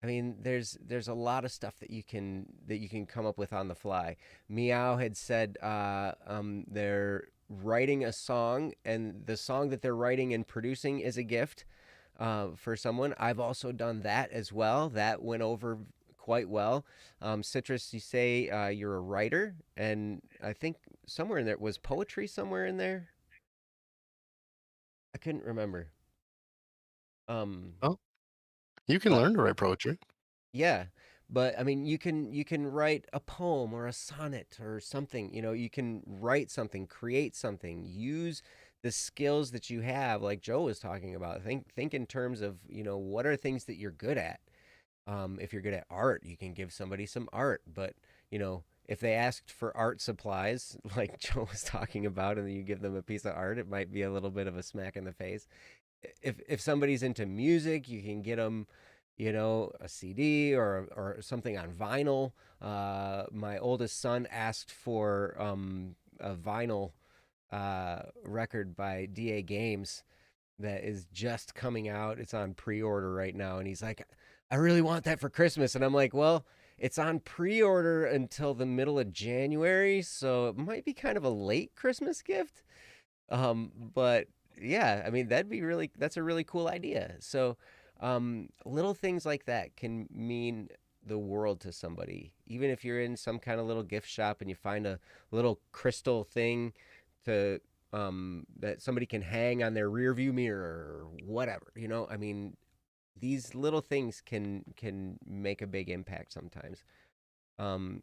I mean, there's a lot of stuff that you can come up with on the fly. Meow had said, they're writing a song, and the song that they're writing and producing is a gift, for someone. I've also done that as well. That went over quite well. Citrus, you say, you're a writer, and I think somewhere in there was poetry somewhere in there. I couldn't remember. Um, Oh, you can but learn to write poetry. Yeah, but I mean, you can write a poem or a sonnet or something. You can write something, create something, use the skills that you have, like Joe was talking about. Think in terms of, what are things that you're good at. If you're good at art, you can give somebody some art. But if they asked for art supplies, like Joe was talking about, and then you give them a piece of art, it might be a little bit of a smack in the face. If somebody's into music, you can get them, a CD or something on vinyl. My oldest son asked for a vinyl record by DA Games that is just coming out. It's on pre-order right now, and he's like, "I really want that for Christmas." And I'm like, "Well, it's on pre-order until the middle of January, so it might be kind of a late Christmas gift." But yeah, I mean, that's a really cool idea. So, little things like that can mean the world to somebody. Even if you're in some kind of little gift shop and you find a little crystal thing to that somebody can hang on their rear view mirror or whatever, I mean, these little things can make a big impact sometimes.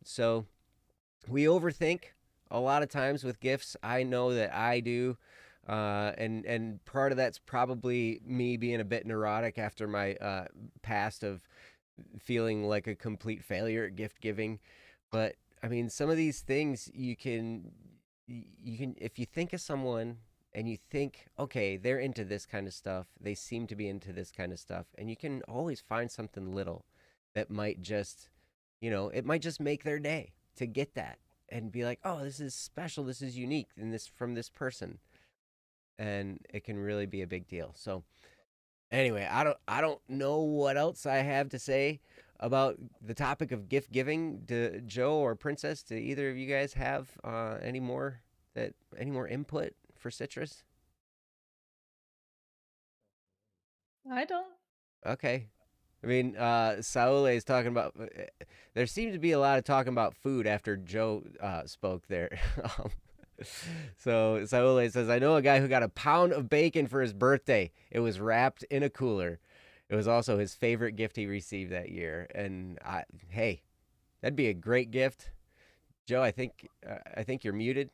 So we overthink a lot of times with gifts. I know that I do, and part of that's probably me being a bit neurotic after my past of feeling like a complete failure at gift giving. But I mean, some of these things you can if you think of someone and you think, okay, they're into this kind of stuff, they seem to be into this kind of stuff, and you can always find something little that might just, it might just make their day to get that and be like, oh, this is special, this is unique, and this from this person, and it can really be a big deal. So anyway, I don't know what else I have to say about the topic of gift giving. To Joe or Princess, do either of you guys have any more input for Citrus? I don't. Okay. I mean, Saule is talking about. There seemed to be a lot of talking about food after Joe spoke there. um, so Saule says, "I know a guy who got a pound of bacon for his birthday. It was wrapped in a cooler. It was also his favorite gift he received that year. And hey, that'd be a great gift." Joe, I think you're muted.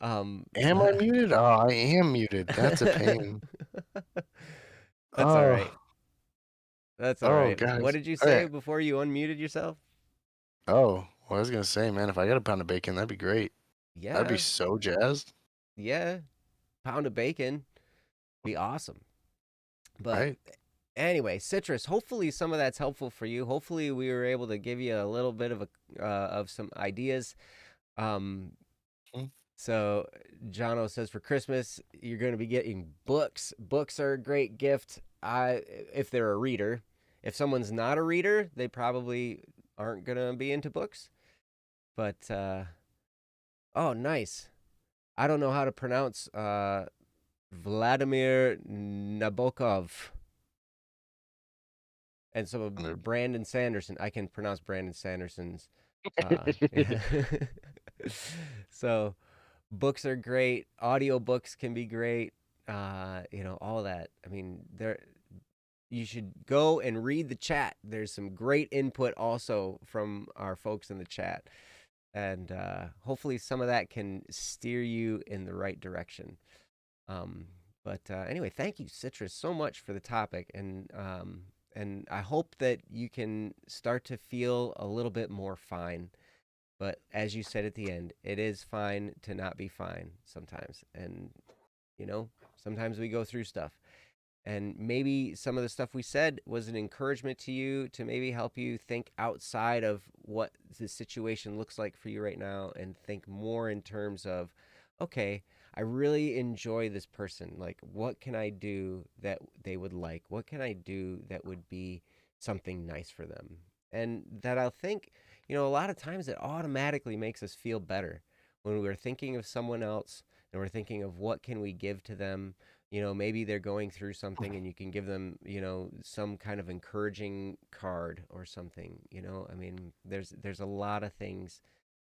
Am I muted? Oh, I am muted. That's a pain. That's all Oh, right. That's all Oh, right. What guys. did you All say right. before you unmuted yourself? Oh, well, I was gonna say, man, if I got a pound of bacon, that'd be great. I'd be Yeah, so jazzed. yeah. Pound of bacon. Be awesome. But Right? anyway, citrus. Hopefully, some of that's helpful for you. Hopefully, we were able to give you a little bit of some ideas. Um, Mm. so Jono says for Christmas you're going to be getting books. Books are a great gift. If they're a reader. If someone's not a reader, they probably aren't going to be into books. But oh, nice. I don't know how to pronounce Vladimir Nabokov. And so Under- Brandon Sanderson, I can pronounce Brandon Sanderson's. Yeah. So books are great. Audiobooks can be great. All that. I mean, you should go and read the chat. There's some great input also from our folks in the chat. And hopefully some of that can steer you in the right direction. But anyway, thank you, Citrus, so much for the topic, and I hope that you can start to feel a little bit more fine. But as you said at the end, it is fine to not be fine sometimes, and sometimes we go through stuff. And maybe some of the stuff we said was an encouragement to you to maybe help you think outside of what the situation looks like for you right now and think more in terms of, okay, I really enjoy this person. Like, what can I do that they would like? What can I do that would be something nice for them? And that I'll think, a lot of times it automatically makes us feel better when we're thinking of someone else and we're thinking of what can we give to them. Maybe they're going through something and you can give them, some kind of encouraging card or something. I mean, there's a lot of things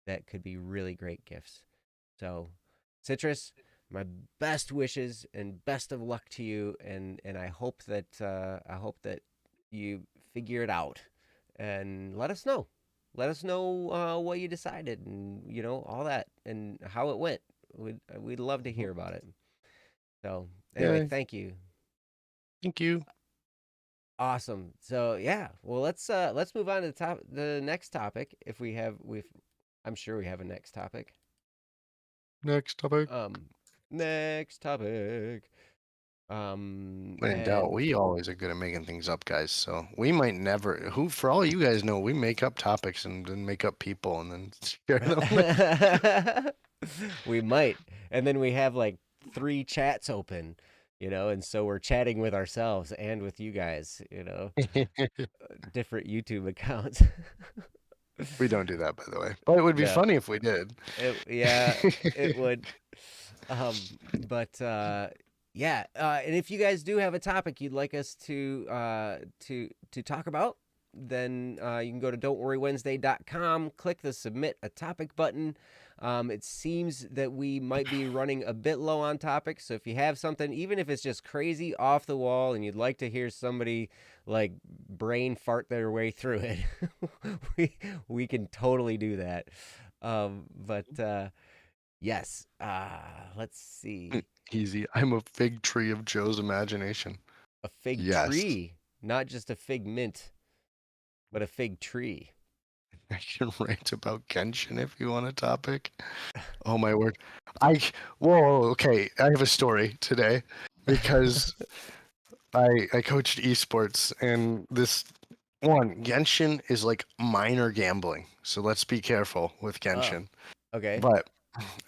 that could be really great gifts. So, Citrus, my best wishes and best of luck to you, and I hope that you figure it out, and let us know. Let us know what you decided, and all that, and how it went. We'd love to hear about it. So anyway, Yeah. thank you. Thank you. Awesome. So yeah, well let's move on to the next topic. If we've I'm sure we have a next topic. Next topic. Um Next topic. When in doubt, And we always are good at making things up, guys. So we might never. For all you guys know, we make up topics and then make up people and then share them with. we might. And then we have like 3 chats open, and so we're chatting with ourselves and with you guys, different YouTube accounts. We don't do that, by the way. But it would be No. funny if we did. Yeah, it would. But yeah, and if you guys do have a topic you'd like us to talk about, then you can go to don'tworrywednesday.com, click the submit a topic button. It seems that we might be running a bit low on topics, so if you have something, even if it's just crazy off the wall and you'd like to hear somebody like brain fart their way through it, we can totally do that. But yes, let's see. Easy. I'm a fig tree of Joe's imagination. A fig Yes. tree, not just a figment, but a fig tree. I can rant about Genshin if you want a topic. Oh my word. Whoa, okay. I have a story today because I coached esports and Genshin is like minor gambling. So let's be careful with Oh, Genshin. okay. But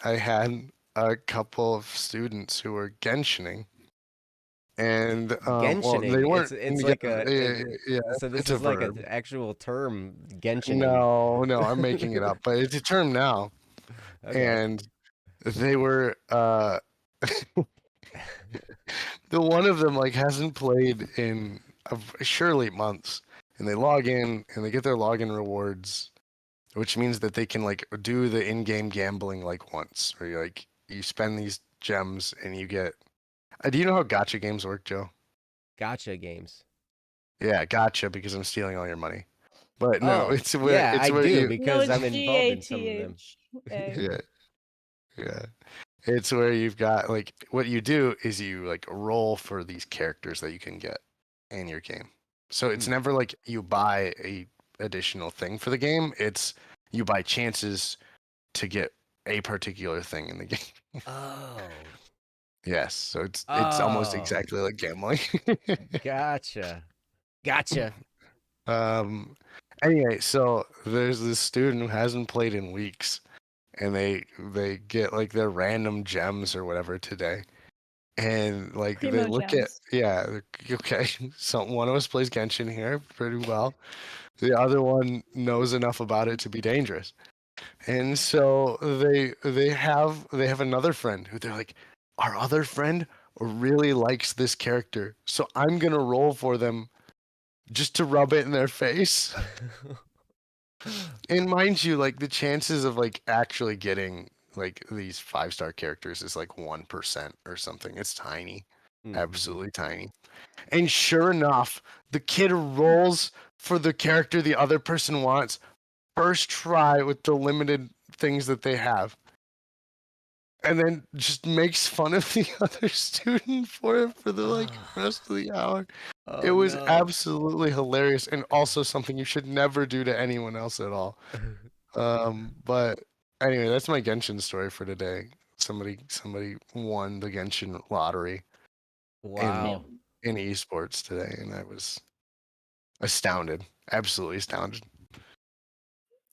I had a couple of students who were Genshining and well, they Genshining. weren't It's yeah, like yeah, so this it's a is like an verb. actual term, Genshining. No, I'm making it up, but it's a term now. Okay. And they were the one of them like hasn't played in surely months, and they log in and they get their login rewards, which means that they can like do the in-game gambling like once, or you spend these gems and you get. Do you know how gotcha games work, Joe? Gotcha games. Yeah, gotcha, because I'm stealing all your money. But no, Oh, yeah, I it's where do you No, because it's I'm involved in some of them. GATHA. yeah yeah. It's where you've got like what you do is you like roll for these characters that you can get in your game. So it's never like you buy a additional thing for the game. It's you buy chances to get a particular thing in the game. Oh. Yes, so it's almost Oh. exactly like gambling. Gotcha. Gotcha. um anyway, so there's this student who hasn't played in weeks, and they get like their random gems or whatever today. And like they Primo look at gems. okay, so one of us plays Genshin here pretty well. The other one knows enough about it to be dangerous. And so they have another friend who they're like, our other friend really likes this character, so I'm gonna roll for them just to rub it in their face. And mind you, like the chances of like actually getting like these 5-star characters is like 1% or something. It's tiny, absolutely tiny. And sure enough, the kid rolls for the character the other person wants first try with the limited things that they have. And then just makes fun of the other student for it for the like rest of the hour. It Oh was no. absolutely hilarious, and also something you should never do to anyone else at all. But anyway, that's my Genshin story for today. Somebody won the Genshin lottery in Wow. in esports today, and I was astounded, absolutely astounded.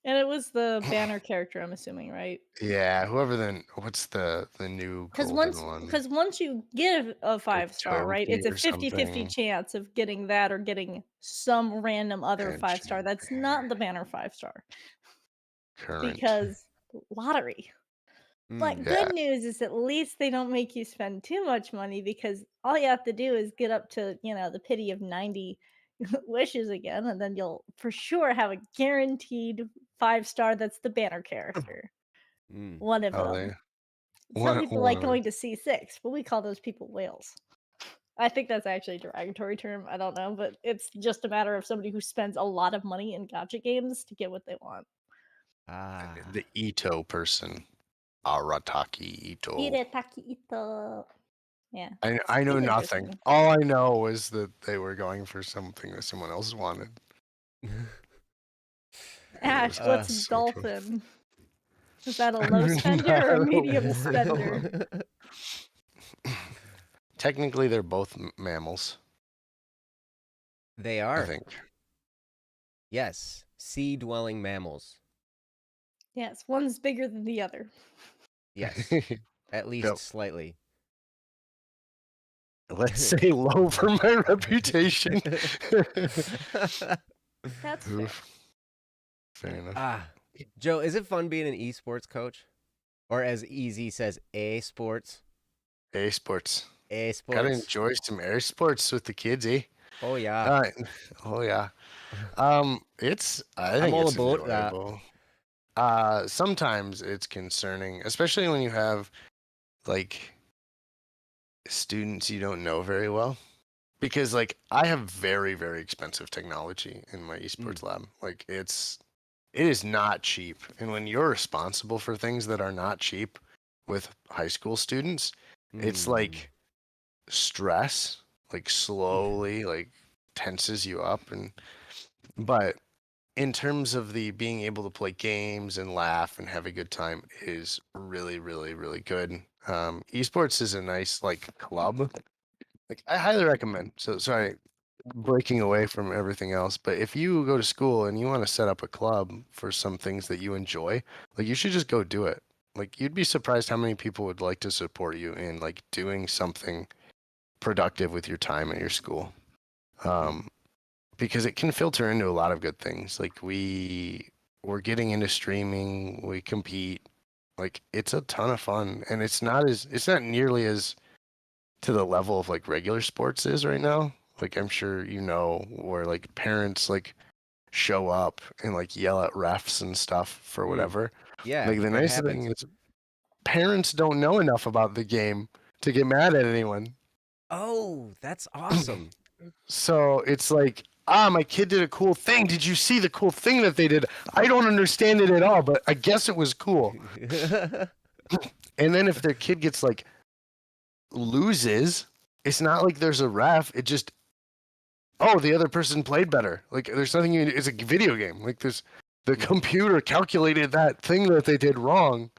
And it was the banner character, I'm assuming, right? Yeah, whoever then what's the new Because golden one? once you get a 5-star, right, Toki it's a or 50-50 something. chance of getting that or getting some random other 5-star Genshin that's not the banner 5-star current. because lottery. But good Yeah. news is at least they don't make you spend too much money because all you have to do is get up to, the pity of 90 wishes again, and then you'll for sure have a guaranteed 5-star that's the banner character. One of Oh, they them. Some people one like of them. going to C6, but we call those people whales. I think that's actually a derogatory term. I don't know, but it's just a matter of somebody who spends a lot of money in gacha games to get what they want. The Ito person. Arataki Ito. Hiretaki Ito. Yeah. I know He's nothing. interesting. All I know was that they were going for something that someone else wanted. Ash, was what's so cool. dolphin? Is that a I'm low spender or a not medium aware. spender? Technically, they're both mammals, They I are. think. Yes. Sea-dwelling mammals. Yes, one's bigger than the other. Yes. At least Yep. slightly. Let's say low for my reputation. That's fair. Fair enough. Joe, is it fun being an esports coach? Or as Easy says, A-sports? A-sports. A-sports. Gotta enjoy some air sports with the kids, eh? Oh, yeah. Oh yeah. I think I'm all it's about that. enjoyable. Sometimes it's concerning, especially when you have like students you don't know very well. Because like I have very, very expensive technology in my esports lab. Like it is not cheap. And when you're responsible for things that are not cheap with high school students, it's like stress, like slowly like tenses you up. But in terms of the being able to play games and laugh and have a good time is really, really, really good. Esports is a nice like club. Like I highly recommend. So sorry, breaking away from everything else, but if you go to school and you want to set up a club for some things that you enjoy, like you should just go do it. Like you'd be surprised how many people would like to support you in like doing something productive with your time at your school. Because it can filter into a lot of good things. Like we're getting into streaming, we compete. Like it's a ton of fun, and it's not nearly as to the level of like regular sports is right now. Like I'm sure you know, where like parents like show up and like yell at refs and stuff for whatever. Yeah. Like the it nice happens. thing is parents don't know enough about the game to get mad at anyone. Oh, that's awesome. So it's like, my kid did a cool thing. Did you see the cool thing that they did? I don't understand it at all, but I guess it was cool. And then if their kid gets like loses, it's not like there's a ref. It just oh, the other person played better. Like there's nothing you. It's a video game. Like there's the computer calculated that thing that they did wrong.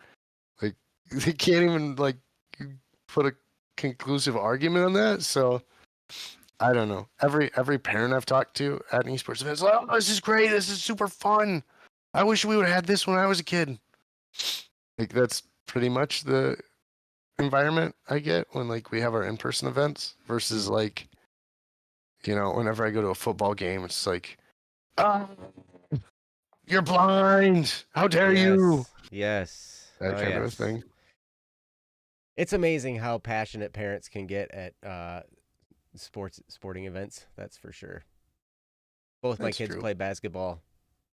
Like they can't even like put a conclusive argument on that. So I don't know. Every parent I've talked to at an esports event is like, oh, this is great. This is super fun. I wish we would have had this when I was a kid. Like that's pretty much the environment I get when like we have our in-person events versus like, you know, whenever I go to a football game, it's like, oh, you're blind. How dare you? Yes. That Oh, kind of a yes. thing. It's amazing how passionate parents can get at sporting events. That's for sure. Both my That's kids true. play basketball,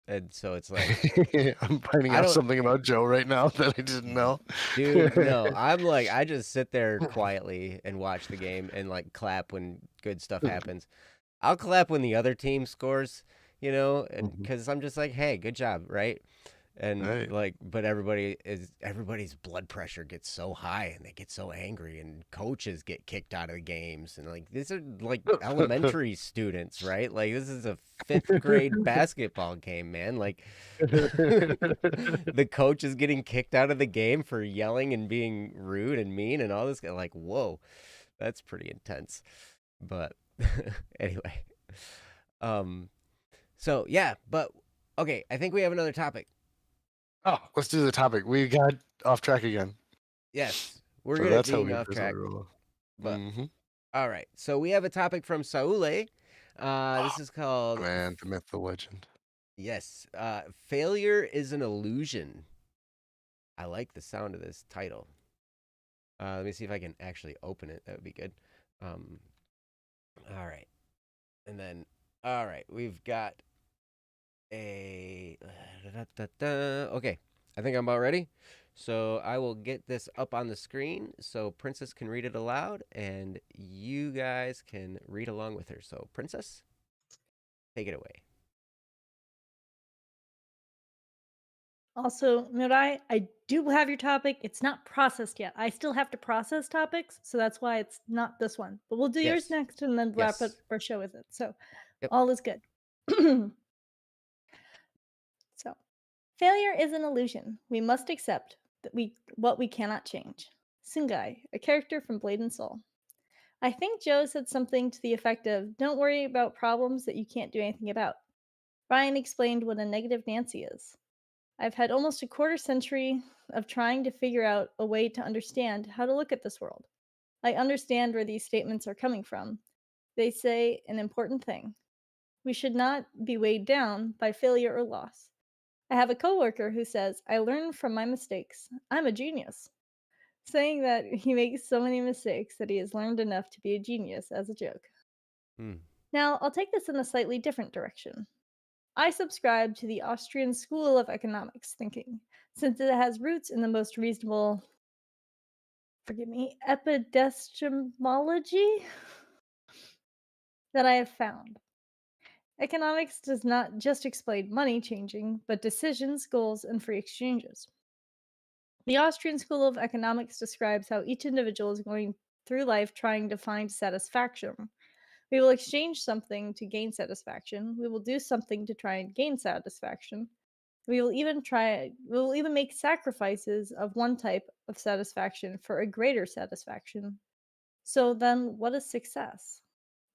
and so it's like I'm finding I out don't- something about Joe right now that I didn't know. dude, no. I'm like I just sit there quietly and watch the game and like clap when good stuff happens. I'll clap when the other team scores, you know, because I'm just like, hey, good job, right? And Right. like, but everybody's blood pressure gets so high and they get so angry, and coaches get kicked out of the games, and like these are like elementary students, right? Like this is a 5th grade basketball game, man. Like the coach is getting kicked out of the game for yelling and being rude and mean and all this. Like, whoa, that's pretty intense. But anyway, so yeah, but okay, I think we have another topic. Oh, let's do the topic. We got off track again. Yes, we're So good at that's how being we off track. But Mhm. all right, so we have a topic from Saule. This is called Man, the myth, the legend. yes, failure is an illusion. I like the sound of this title. Let me see if I can actually open it. That would be good. All right, and then all right, we've got a okay. I think I'm about ready. So I will get this up on the screen so Princess can read it aloud and you guys can read along with her. So Princess, take it away. Also, Mirai, I do have your topic. It's not processed yet. I still have to process topics, so that's why it's not this one. But we'll do yours Yes. next and then wrap up Yes. our show with it. So Yep. all is good. So failure is an illusion. We must accept that what we cannot change. Sungai, a character from Blade and Soul. I think Joe said something to the effect of, don't worry about problems that you can't do anything about. Ryan explained what a negative Nancy is. I've had almost a quarter century of trying to figure out a way to understand how to look at this world. I understand where these statements are coming from. They say an important thing. We should not be weighed down by failure or loss. I have a coworker who says, I learn from my mistakes. I'm a genius. Saying that he makes so many mistakes that he has learned enough to be a genius as a joke. Now, I'll take this in a slightly different direction. I subscribe to the Austrian School of Economics thinking, since it has roots in the most reasonable, epidemiology that I have found. Economics does not just explain money changing, but decisions, goals, and free exchanges. The Austrian School of Economics describes how each individual is going through life trying to find satisfaction. We will exchange something to gain satisfaction. We will do something to try and gain satisfaction. We will even make sacrifices of one type of satisfaction for a greater satisfaction. So then what is success?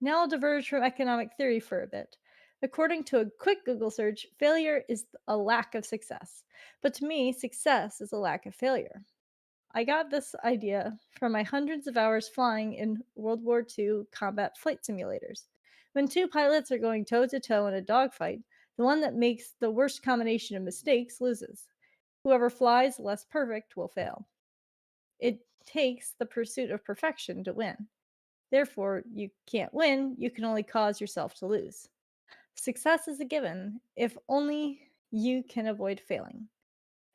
Now I'll diverge from economic theory for a bit. According to a quick Google search, failure is a lack of success. But to me, success is a lack of failure. I got this idea from my hundreds of hours flying in World War II combat flight simulators. When two pilots are going toe to toe in a dogfight, the one that makes the worst combination of mistakes loses. Whoever flies less perfect will fail. It takes the pursuit of perfection to win. Therefore, you can't win, you can only cause yourself to lose. Success is a given if only you can avoid failing.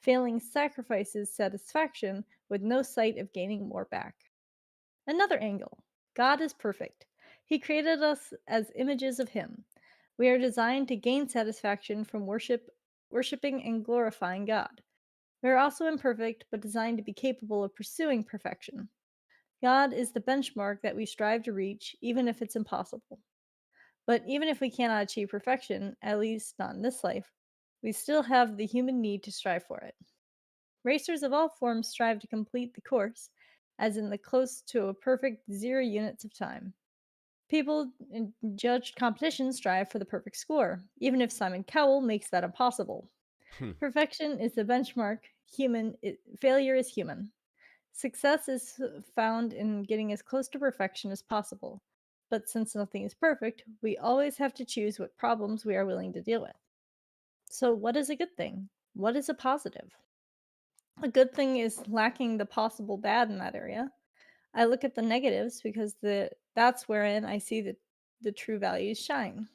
Failing sacrifices satisfaction with no sight of gaining more back. Another angle. God is perfect. He created us as images of Him. We are designed to gain satisfaction from worshiping and glorifying God. We are also imperfect, but designed to be capable of pursuing perfection. God is the benchmark that we strive to reach, even if it's impossible. But even if we cannot achieve perfection, at least not in this life, we still have the human need to strive for it. Racers of all forms strive to complete the course, as in the close to a perfect 0 units of time. People in judged competitions strive for the perfect score, even if Simon Cowell makes that impossible. Hmm. Perfection is the benchmark. Failure is human. Success is found in getting as close to perfection as possible. But since nothing is perfect, we always have to choose what problems we are willing to deal with. So, what is a good thing? What is a positive? A good thing is lacking the possible bad in that area. I look at the negatives because that's wherein I see the true values shine.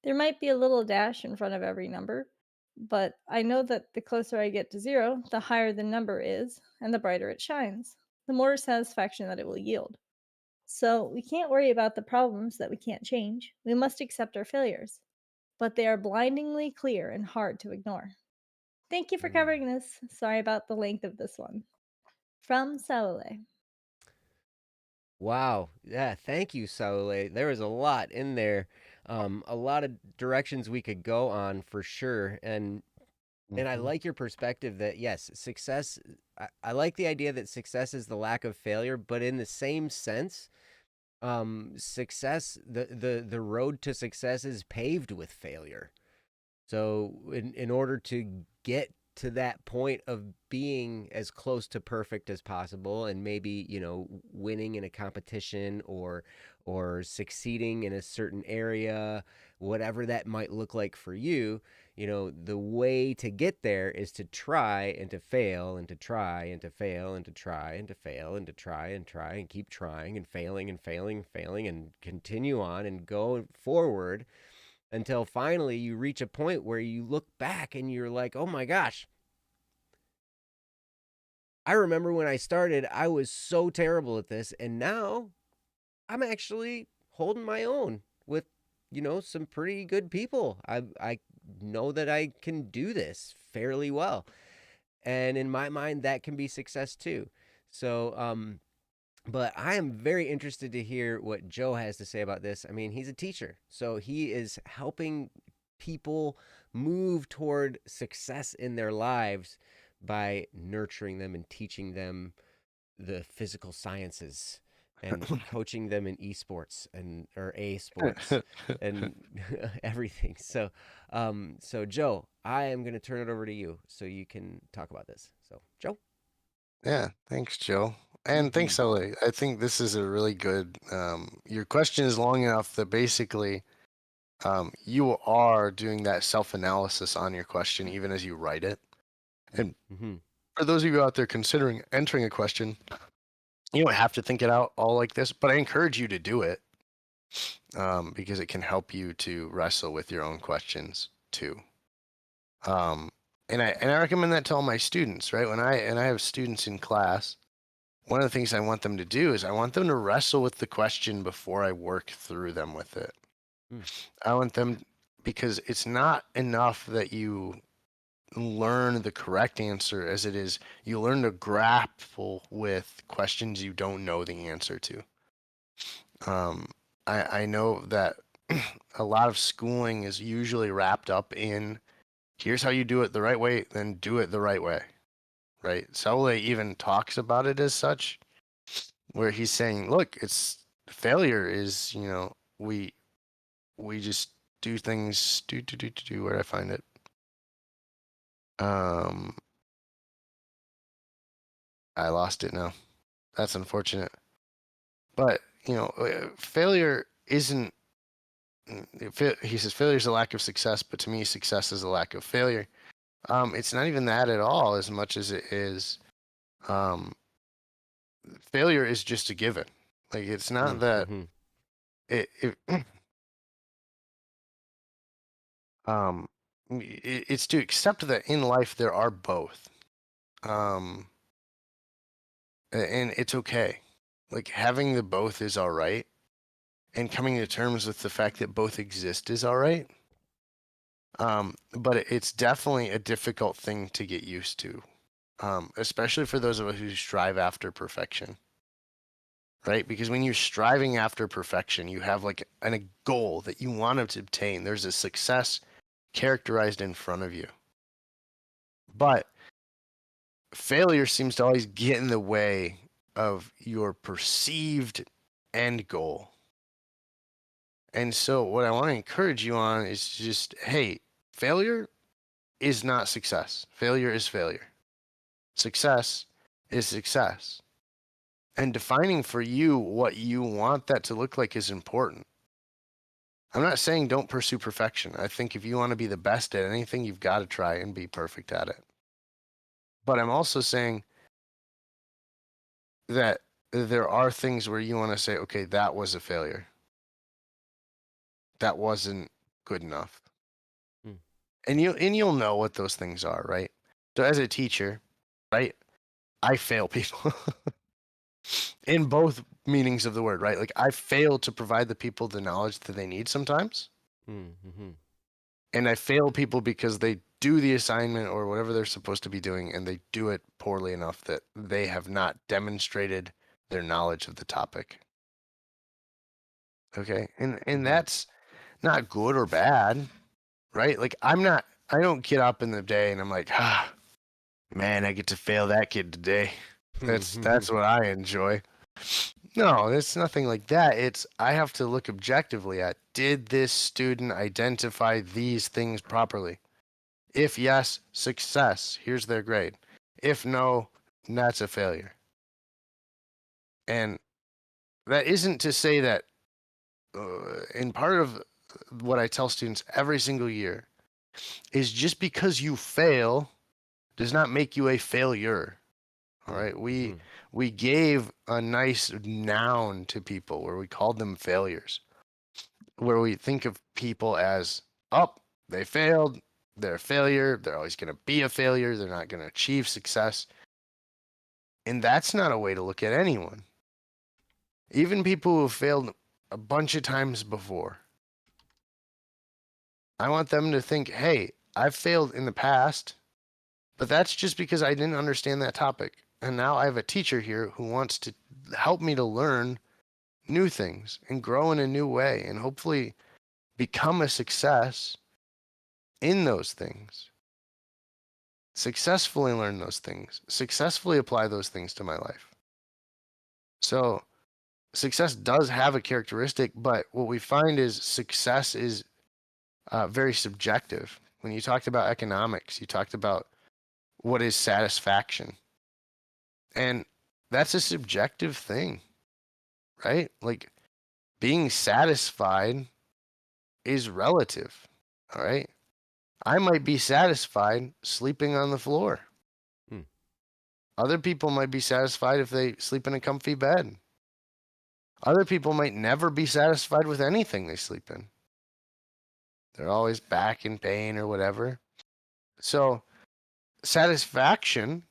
There might be a little dash in front of every number, but I know that the closer I get to 0, the higher the number is, and the brighter it shines, the more satisfaction that it will yield. So we can't worry about the problems that we can't change. We must accept our failures, but they are blindingly clear and hard to ignore. Thank you for Mm. covering this. Sorry about the length of this one. From Saule. Wow. Yeah. Thank you, Saule. There was a lot in there. A lot of directions we could go on for sure. And I Mhm. like your perspective that yes, success. I like the idea that success is the lack of failure, but in the same sense, success the road to success is paved with failure. So in order to get to that point of being as close to perfect as possible and maybe, winning in a competition or succeeding in a certain area, whatever that might look like for you, the way to get there is to try and to fail and to try and to fail and to try and to fail and to try and try and keep trying and failing and failing and failing and continue on and go forward until finally you reach a point where you look back and you're like, oh my gosh, I remember when I started, I was so terrible at this. And now I'm actually holding my own with, some pretty good people. I know that I can do this fairly well. And in my mind, that can be success too. So, but I am very interested to hear what Joe has to say about this. I mean, he's a teacher, so he is helping people move toward success in their lives by nurturing them and teaching them the physical sciences and coaching them in esports and or a sports and everything. So Joe, I am going to turn it over to you so you can talk about this. So Joe. Yeah, thanks, Joe. And Mm-hmm. thanks, Ellie. I think this is a really good. Your question is long enough that basically you are doing that self-analysis on your question even as you write it. And Mm-hmm. for those of you out there considering entering a question, you don't have to think it out all like this, but I encourage you to do it because it can help you to wrestle with your own questions too. Um, and I recommend that to all my students, right? When I have students in class, one of the things I want them to do is I want them to wrestle with the question before I work through them with it. Mm. I want them because it's not enough that you learn the correct answer as it is you learn to grapple with questions you don't know the answer to. Um, I know that a lot of schooling is usually wrapped up in here's how you do it the right way, then do it the right way, right? Saule even talks about it as such, where he's saying, look, it's failure is, we just do things do where I find it. Um, I lost it now. That's unfortunate. But, failure isn't he says failure is a lack of success, but to me success is a lack of failure. It's not even that at all as much as it is um failure is just a given. Like it's not that Mm-hmm. it it's to accept that in life there are both. Um and it's okay. Like having the both is all right, and coming to terms with the fact that both exist is all right. But it's definitely a difficult thing to get used to, especially for those of us who strive after perfection. right? Because when you're striving after perfection, you have like a goal that you want to obtain. There's a success characterized in front of you. But failure seems to always get in the way of your perceived end goal. And so what I want to encourage you on is just, hey, failure is not success. Failure is failure. Success is success. And defining for you what you want that to look like is important. I'm not saying don't pursue perfection. I think if you want to be the best at anything, you've got to try and be perfect at it. But I'm also saying that there are things where you want to say, okay, that was a failure. That wasn't good enough. Hmm. And you'll know what those things are, right? So as a teacher, right, I fail people in both meanings of the word, right? Like I fail to provide the people the knowledge that they need sometimes. Mm-hmm. And I fail people because they do the assignment or whatever they're supposed to be doing and they do it poorly enough that they have not demonstrated their knowledge of the topic. Okay? And that's not good or bad, right? Like I don't get up in the day and I'm like, man, I get to fail that kid today. That's what I enjoy. No, it's nothing like that. It's I have to look objectively at, did this student identify these things properly? If yes, success. Here's their grade. If no, that's a failure. And that isn't to say that in part of what I tell students every single year is just because you fail does not make you a failure. All right. We gave a nice noun to people where we called them failures, where we think of people as, oh, they failed, they're a failure, they're always going to be a failure, they're not going to achieve success. And that's not a way to look at anyone. Even people who have failed a bunch of times before. I want them to think, hey, I've failed in the past, but that's just because I didn't understand that topic. And now I have a teacher here who wants to help me to learn new things and grow in a new way and hopefully become a success in those things. Successfully learn those things, successfully apply those things to my life. So success does have a characteristic, but what we find is success is very subjective. When you talked about economics, you talked about what is satisfaction. And that's a subjective thing, right? Like being satisfied is relative, all right? I might be satisfied sleeping on the floor. Other people might be satisfied if they sleep in a comfy bed. Other people might never be satisfied with anything they sleep in. They're always back in pain or whatever. So satisfaction,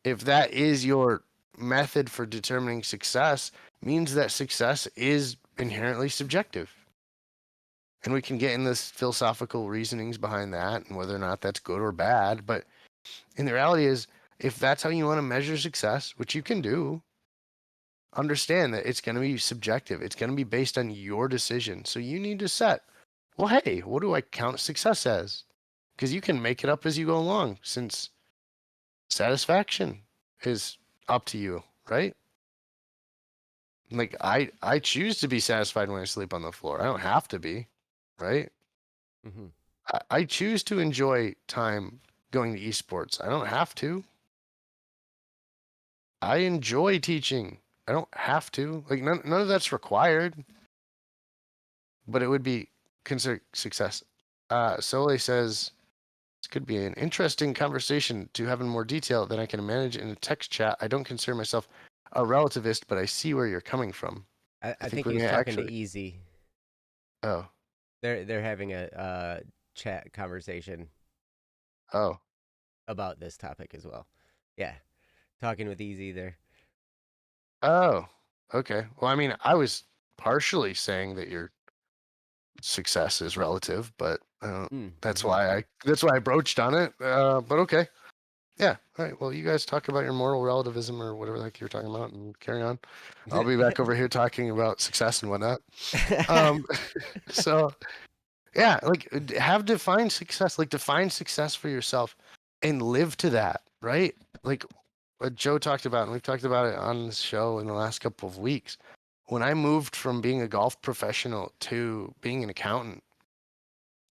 if that is your method for determining success, means that success is inherently subjective. And we can get in this philosophical reasonings behind that and whether or not that's good or bad. But in the reality is, if that's how you want to measure success, which you can do, understand that it's going to be subjective. It's going to be based on your decision. So you need to set, well, hey, what do I count success as? Because you can make it up as you go along, since satisfaction is up to you, right? Like I choose to be satisfied when I sleep on the floor. I don't have to be, right? I choose to enjoy time going to esports. I don't have to. I enjoy teaching. I don't have to. Like none of that's required, but it would be considered success. Sole says this could be an interesting conversation to have in more detail than I can manage in a text chat. I don't consider myself a relativist, but I see where you're coming from. I think he's talking to Easy. Oh, they're having a chat conversation. Oh, about this topic as well. Yeah, talking with Easy there. Oh, okay. Well, I mean, I was partially saying that your success is relative, but that's why I broached on it. But okay. Yeah. All right. Well, you guys talk about your moral relativism or whatever like you're talking about, and carry on. I'll be back over here talking about success and whatnot. Um, so yeah, like have defined success, like define success for yourself and live to that, right? Like what Joe talked about, and we've talked about it on this show in the last couple of weeks. When I moved from being a golf professional to being an accountant,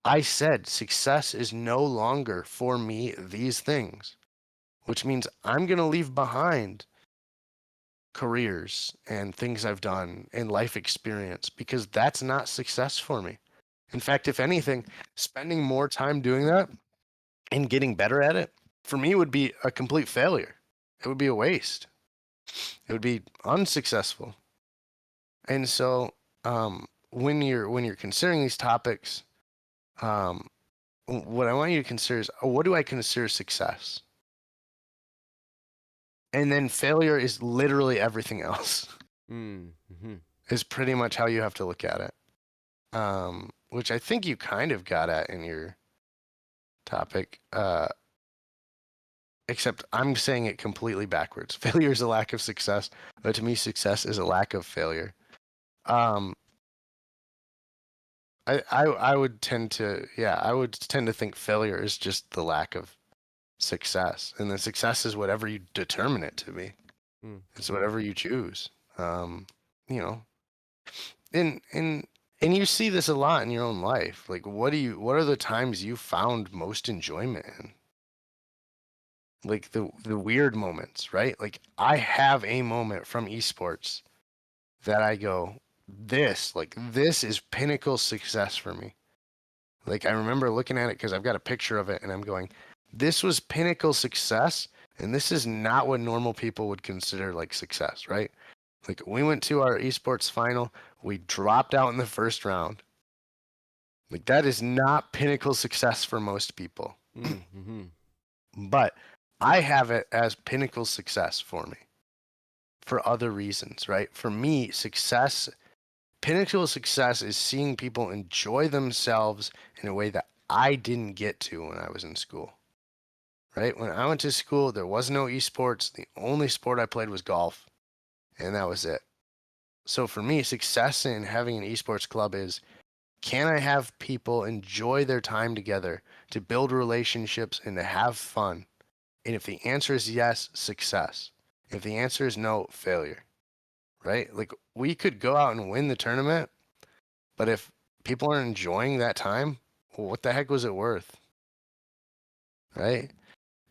I said success is no longer for me these things, which means I'm going to leave behind careers and things I've done and life experience because that's not success for me. In fact, if anything, spending more time doing that and getting better at it for me would be a complete failure. It would be a waste. It would be unsuccessful. And so, when you're considering these topics, um, what I want you to consider is what do I consider success? And then failure is literally everything else. Mm-hmm. Is pretty much how you have to look at it. Which I think you kind of got at in your topic. Except I'm saying it completely backwards. Failure is a lack of success, but to me, success is a lack of failure. Um, I would tend to think failure is just the lack of success, and the success is whatever you determine it to be. It's whatever you choose. You know, and you see this a lot in your own life. Like, what are the times you found most enjoyment in? Like the weird moments, right? Like I have a moment from esports that I go, this is pinnacle success for me. Like I remember looking at it because I've got a picture of it and I'm going, this was pinnacle success, and this is not what normal people would consider like success, right? Like we went to our esports final, we dropped out in the first round. Like that is not pinnacle success for most people. Mm-hmm. But I have it as pinnacle success for me for other reasons, right? For me, pinnacle success is seeing people enjoy themselves in a way that I didn't get to when I was in school, right? When I went to school, there was no esports. The only sport I played was golf, and that was it. So for me, success in having an esports club is, can I have people enjoy their time together to build relationships and to have fun? And if the answer is yes, success. If the answer is no, failure, right? Like we could go out and win the tournament, but if people aren't enjoying that time, well, what the heck was it worth? Right?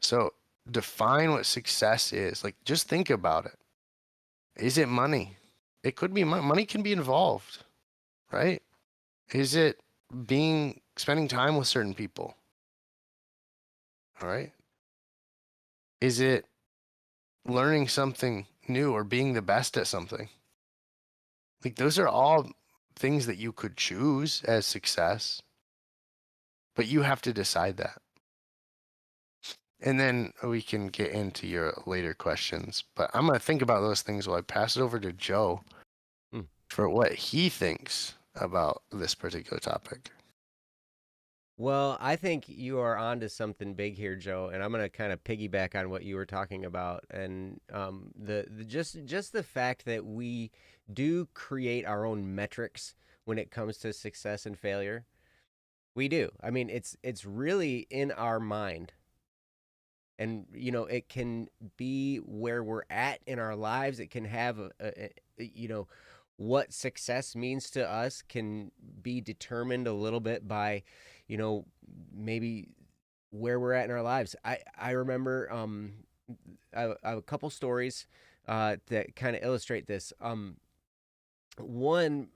So define what success is. Like just think about it. Is it money? It could be money can be involved, right? Is it spending time with certain people? All right. Is it learning something new or being the best at something? Like those are all things that you could choose as success, but you have to decide that. And then we can get into your later questions. But I'm going to think about those things while I pass it over to Joe for what he thinks about this particular topic. Well, I think you are onto something big here, Joe, and I'm gonna kind of piggyback on what you were talking about, and the just the fact that we do create our own metrics when it comes to success and failure. We do. I mean, it's really in our mind, and it can be where we're at in our lives. It can have what success means to us can be determined a little bit by maybe where we're at in our lives. I remember I have a couple stories that kind of illustrate this. One,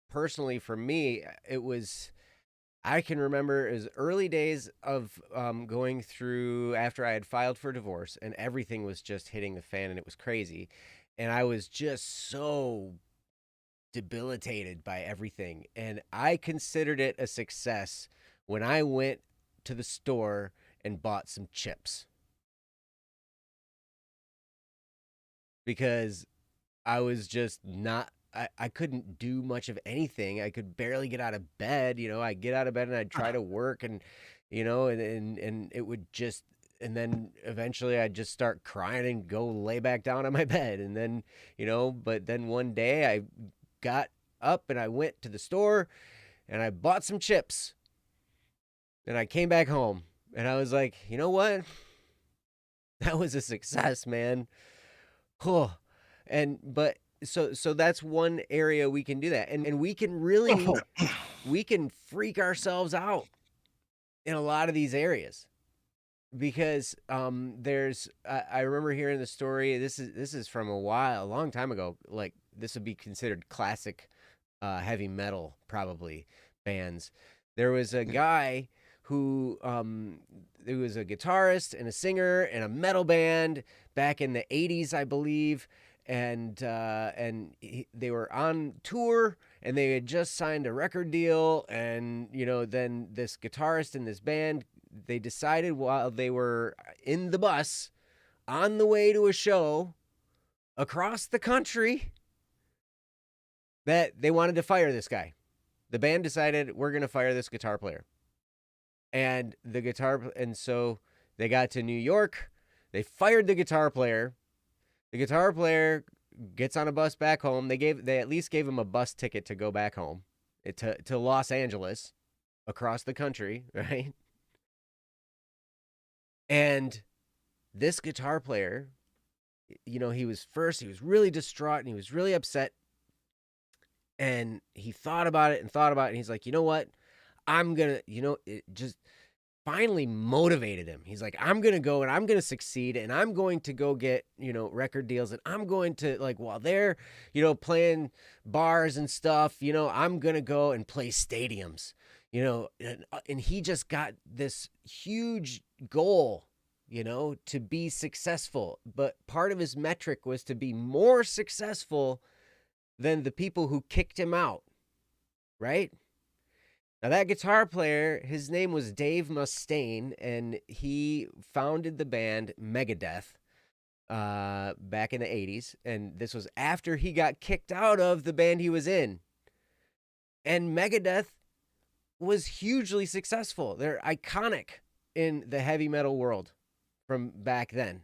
personally for me, I can remember as early days of going through after I had filed for divorce and everything was just hitting the fan and it was crazy, and I was just so debilitated by everything, and I considered it a success when I went to the store and bought some chips, because I was just not I couldn't do much of anything. I could barely get out of bed. I'd get out of bed and I'd try to work, and and it would just then eventually I'd just start crying and go lay back down on my bed. And then, but then one day I got up and I went to the store and I bought some chips. And I came back home and I was like, you know what? That was a success, man. Oh. But so that's one area we can do that. And we can really we can freak ourselves out in a lot of these areas. Because there's I remember hearing the story. This is from a long time ago. Like, this would be considered classic heavy metal, probably, bands. There was a guy who was a guitarist and a singer in a metal band back in the 80s, I believe, and they were on tour and they had just signed a record deal, and then this guitarist in this band, they decided while they were in the bus on the way to a show across the country that they wanted to fire this guy. The band decided, we're going to fire this guitar player. And so they got to New York. They fired the guitar player. The guitar player gets on a bus back home. They at least gave him a bus ticket to go back home to Los Angeles, across the country, right? And this guitar player, he was really distraught and he was really upset. And he thought about it, and he's like, you know what? I'm going to, it just finally motivated him. He's like, I'm going to go and I'm going to succeed, and I'm going to go get, record deals, and I'm going to, like, while they're, playing bars and stuff, I'm going to go and play stadiums, and he just got this huge goal, to be successful. But part of his metric was to be more successful than the people who kicked him out, right? Now, that guitar player, his name was Dave Mustaine, and he founded the band Megadeth back in the 80s. And this was after he got kicked out of the band he was in. And Megadeth was hugely successful. They're iconic in the heavy metal world from back then.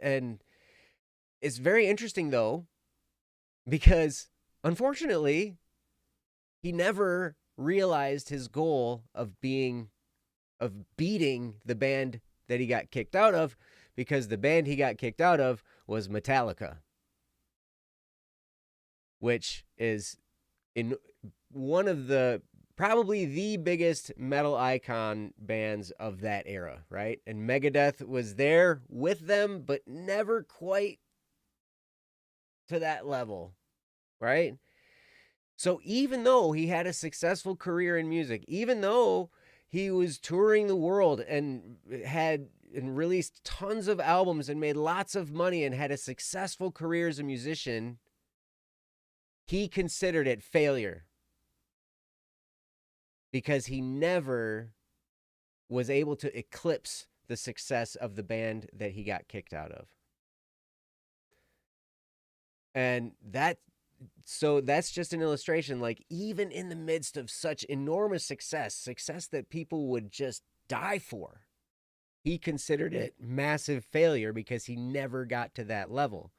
And it's very interesting, though, because unfortunately, he never realized his goal of beating the band that he got kicked out of, because the band he got kicked out of was Metallica, which is in one of probably the biggest metal icon bands of that era, right? And Megadeth was there with them, but never quite to that level, right? So even though he had a successful career in music, even though he was touring the world and released tons of albums and made lots of money and had a successful career as a musician, he considered it failure because he never was able to eclipse the success of the band that he got kicked out of. And so that's just an illustration, like, even in the midst of such enormous success that people would just die for, he considered it massive failure because he never got to that level.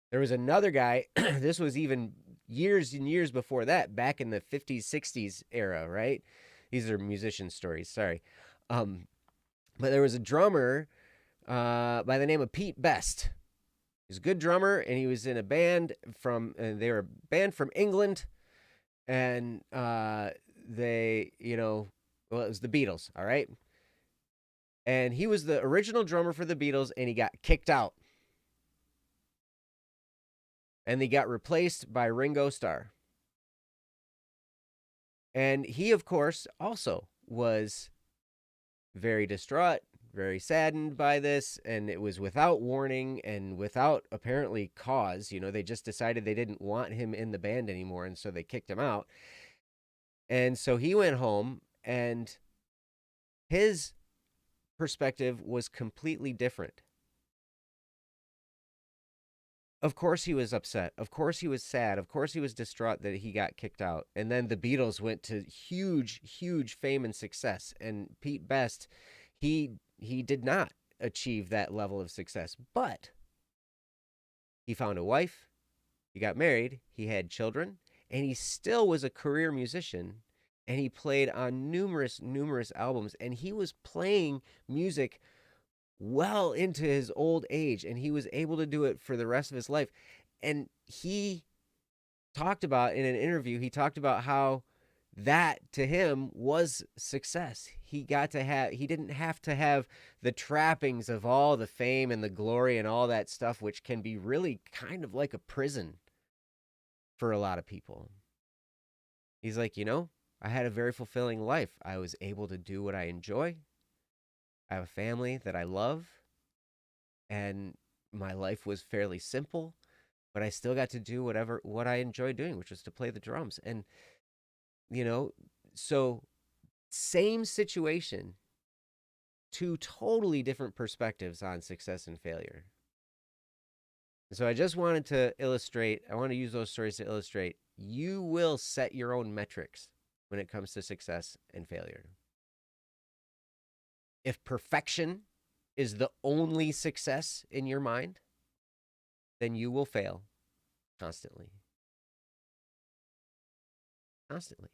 There was another guy, this was even years and years before that, back in the 50s, 60s era, right? These are musician stories, sorry. But there was a drummer by the name of Pete Best. He's a good drummer, and he was in a band they were a band from England, and it was the Beatles, all right? And he was the original drummer for the Beatles, and he got kicked out. And he got replaced by Ringo Starr. And he, of course, also was very distraught, very saddened by this, and it was without warning and without apparently cause. They just decided they didn't want him in the band anymore, and so they kicked him out. And so he went home, and his perspective was completely different. Of course he was upset. Of course he was sad. Of course he was distraught that he got kicked out. And then the Beatles went to huge, huge fame and success. And Pete Best, he he did not achieve that level of success, but he found a wife, he got married, he had children, and he still was a career musician. And he played on numerous albums, and he was playing music well into his old age, and he was able to do it for the rest of his life. And he talked about in an interview, he talked about how that to him was success. He didn't have to have the trappings of all the fame and the glory and all that stuff, which can be really kind of like a prison for a lot of people. He's like, I had a very fulfilling life. I was able to do what I enjoy. I have a family that I love, and my life was fairly simple, but I still got to do what I enjoy doing, which was to play the drums. And so same situation, two totally different perspectives on success and failure. So I just wanted to I want to use those stories to illustrate you will set your own metrics when it comes to success and failure. If perfection is the only success in your mind, then you will fail constantly. Constantly.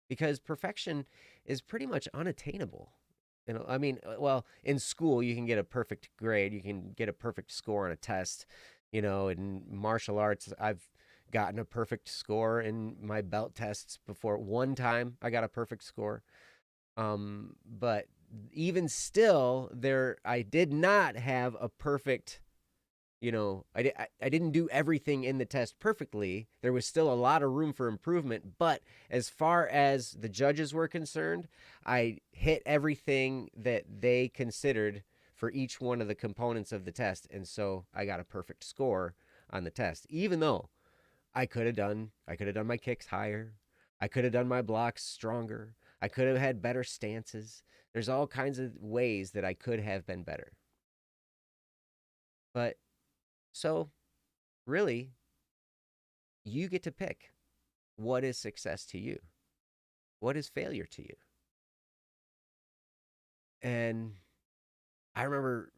Because perfection is pretty much unattainable. In school, you can get a perfect grade, you can get a perfect score on a test. In martial arts, I've gotten a perfect score in my belt tests before. One time, I got a perfect score. But even still, I did not have a perfect. I didn't do everything in the test perfectly. There was still a lot of room for improvement. But as far as the judges were concerned, I hit everything that they considered for each one of the components of the test. And so I got a perfect score on the test, even though I could have done my kicks higher. I could have done my blocks stronger. I could have had better stances. There's all kinds of ways that I could have been better. But so, really, you get to pick what is success to you, what is failure to you. And I remember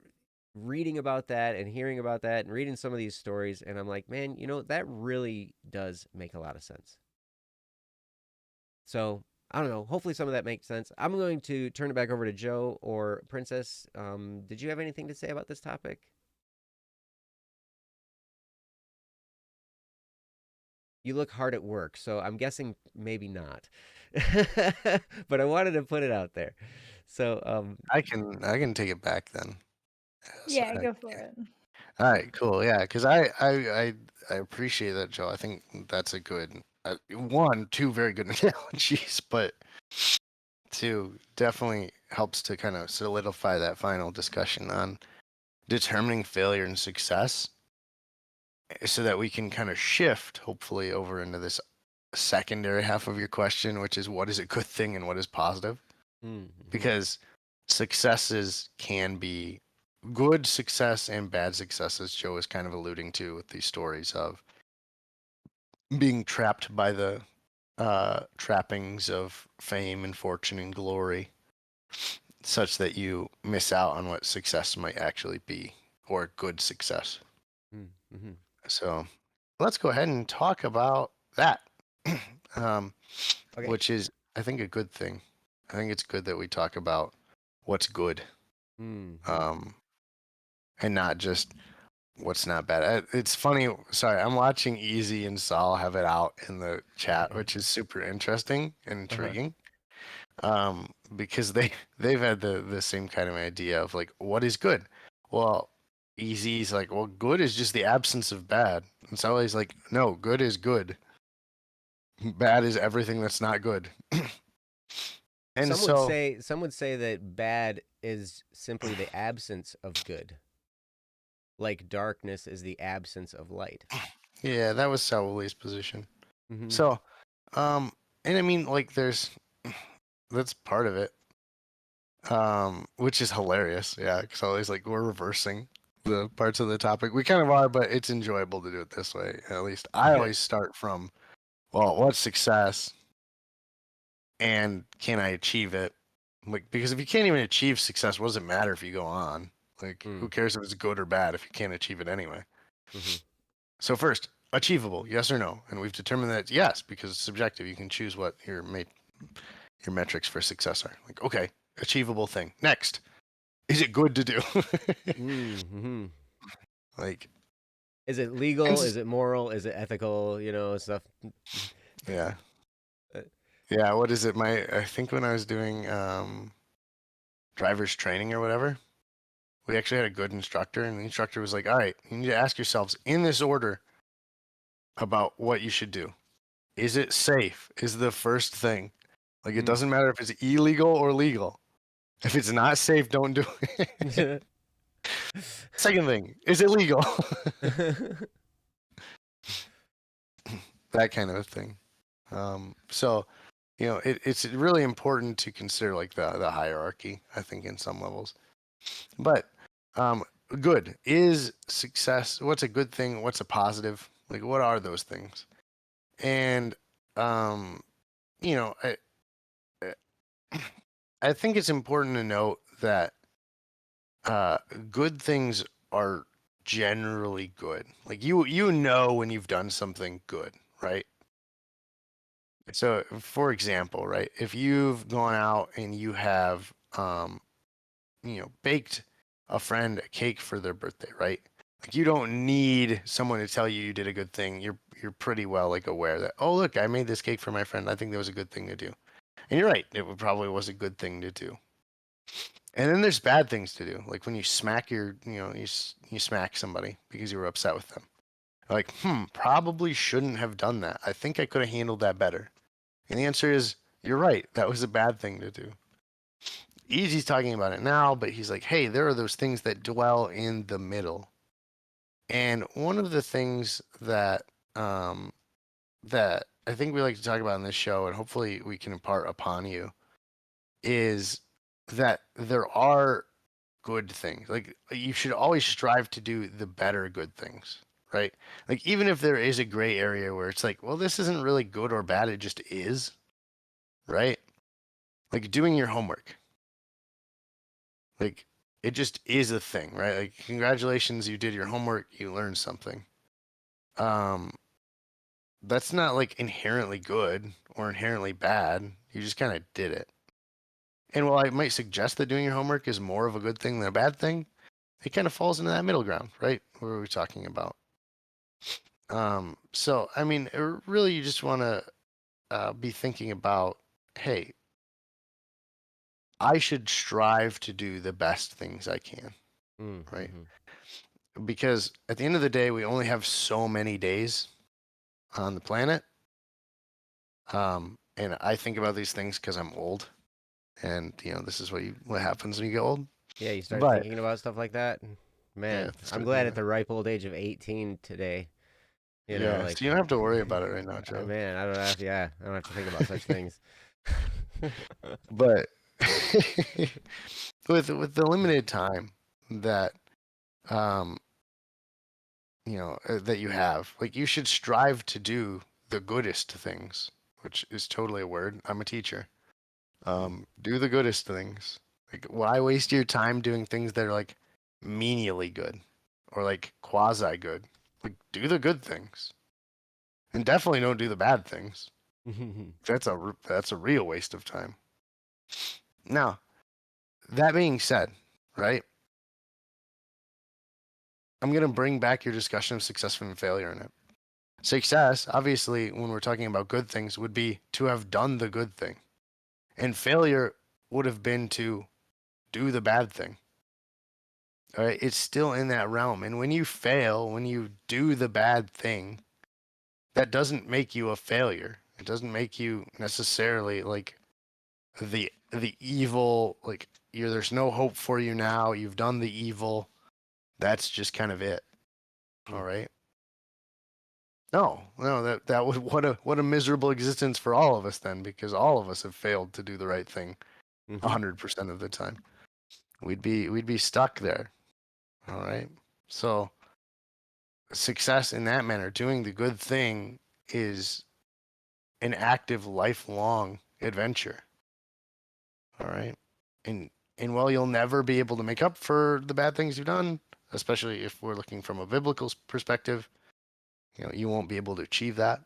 reading about that and hearing about that and reading some of these stories, and I'm like, man, that really does make a lot of sense. So, I don't know. Hopefully some of that makes sense. I'm going to turn it back over to Joe or Princess. Did you have anything to say about this topic? You look hard at work, so I'm guessing maybe not. But I wanted to put it out there. So I can take it back then. Yeah, go for it. All right, cool. Yeah, because I appreciate that, Joe. I think that's a good two very good analogies, but two definitely helps to kind of solidify that final discussion on determining failure and success, so that we can kind of shift, hopefully, over into this secondary half of your question, which is what is a good thing and what is positive. Because successes can be good success and bad success, as Joe is kind of alluding to with these stories of being trapped by the trappings of fame and fortune and glory, such that you miss out on what success might actually be, or good success. Mm-hmm. So let's go ahead and talk about that, Okay. which is, I think, a good thing. I think it's good that we talk about what's good, and not just what's not bad. It's funny. Sorry, I'm watching Easy and Saul have it out in the chat, which is super interesting and intriguing. Because they've had the same kind of idea of like, what is good? Well, Easy's like, well, good is just the absence of bad. And Sally's like, no, good is good. Bad is everything that's not good. And some would say that bad is simply the absence of good. Like darkness is the absence of light. Yeah, that was Saul's position. Mm-hmm. So, and I mean, like, that's part of it. Which is hilarious, yeah, because always like we're reversing the parts of the topic. We kind of are, but it's enjoyable to do it this way. At least I always start from, well, what's success, and can I achieve it? Like, because if you can't even achieve success, what does it matter if you go on? Like, who cares if it's good or bad if you can't achieve it anyway? Mm-hmm. So first, achievable, yes or no? And we've determined that it's yes, because it's subjective. You can choose what your metrics for success are. Like, okay, achievable thing. Next, is it good to do? Mm-hmm. Like, Is it and legal? Is it moral? Is it ethical? Stuff. yeah, Uh, yeah. What is it? I think when I was doing driver's training or whatever, we actually had a good instructor, and the instructor was like, "All right, you need to ask yourselves in this order about what you should do. Is it safe? Is the first thing. Like, it doesn't matter if it's illegal or legal. If it's not safe, don't do it. Second thing, is it legal? That kind of a thing. So, it's really important to consider like the hierarchy, I think, in some levels. But good is success. What's a good thing? What's a positive? Like, what are those things? And you know, I think it's important to note that good things are generally good. Like, you know when you've done something good, right? So, for example, right, if you've gone out and you have baked a friend a cake for their birthday, right? Like, you don't need someone to tell you you did a good thing. You're pretty well like aware that, oh, look, I made this cake for my friend. I think that was a good thing to do. And you're right, probably was a good thing to do. And then there's bad things to do, like when you smack you smack somebody because you were upset with them. Like, probably shouldn't have done that. I think I could have handled that better. And the answer is, you're right. That was a bad thing to do. Easy's talking about it now, but he's like, hey, there are those things that dwell in the middle. And one of the things that that I think we like to talk about in this show, and hopefully we can impart upon you, is that there are good things. Like, you should always strive to do the better good things, right? Like, even if there is a gray area where it's like, well, this isn't really good or bad, it just is, right? Like doing your homework. Like, it just is a thing, right? Like, congratulations, you did your homework, you learned something. Um, that's not like inherently good or inherently bad. You just kind of did it. And while I might suggest that doing your homework is more of a good thing than a bad thing, it kind of falls into that middle ground, right? What are we talking about? So I mean, really, you just want to be thinking about, hey, I should strive to do the best things I can, right? Because at the end of the day, we only have so many days on the planet. And I think about these things because I'm old, and this is what happens when you get old. Yeah, you start But thinking about stuff like that. yeah, Man, I'm start glad thinking at the ripe old age of 18 today. yeah, Like, so you don't have to worry about it right now, Joe. man, I don't have to think about such things. But with the limited time that um that you have, like, you should strive to do the goodest things, which is totally a word. I'm a teacher. Do the goodest things. Like, why waste your time doing things that are like menially good or like quasi good? Like, do the good things, and definitely don't do the bad things. That's a real waste of time. Now, that being said, right? I'm gonna bring back your discussion of success and failure in it. Success, obviously, when we're talking about good things, would be to have done the good thing, and failure would have been to do the bad thing. All right, it's still in that realm. And when you fail, when you do the bad thing, that doesn't make you a failure. It doesn't make you necessarily like the evil, like, there's no hope for you now. You've done the evil. That's just kind of it. All right. No, that would, what a miserable existence for all of us then, because all of us have failed to do the right thing 100% of the time. We'd be stuck there. All right. So success in that manner, doing the good thing, is an active, lifelong adventure. All right. and while you'll never be able to make up for the bad things you've done, especially if we're looking from a biblical perspective, you won't be able to achieve that.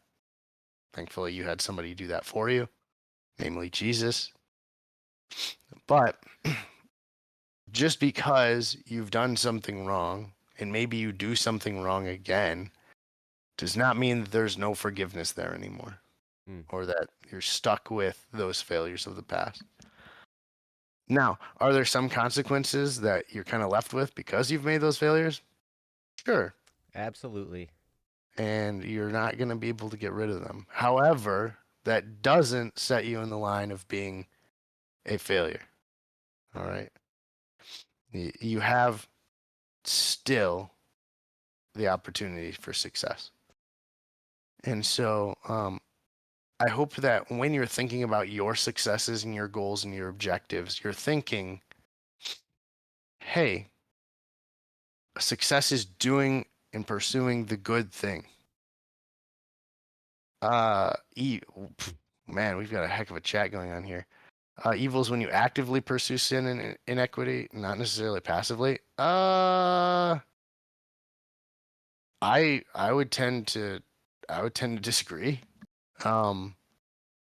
Thankfully, you had somebody do that for you, namely Jesus. But just because you've done something wrong, and maybe you do something wrong again, does not mean that there's no forgiveness there anymore, or that you're stuck with those failures of the past. Now, are there some consequences that you're kind of left with because you've made those failures? Sure. Absolutely. And you're not going to be able to get rid of them. However, that doesn't set you in the line of being a failure. All right. You have still the opportunity for success. And so I hope that when you're thinking about your successes and your goals and your objectives, you're thinking, hey, success is doing and pursuing the good thing. Man, we've got a heck of a chat going on here. Evil is when you actively pursue sin and inequity, not necessarily passively. I would tend to disagree. Oh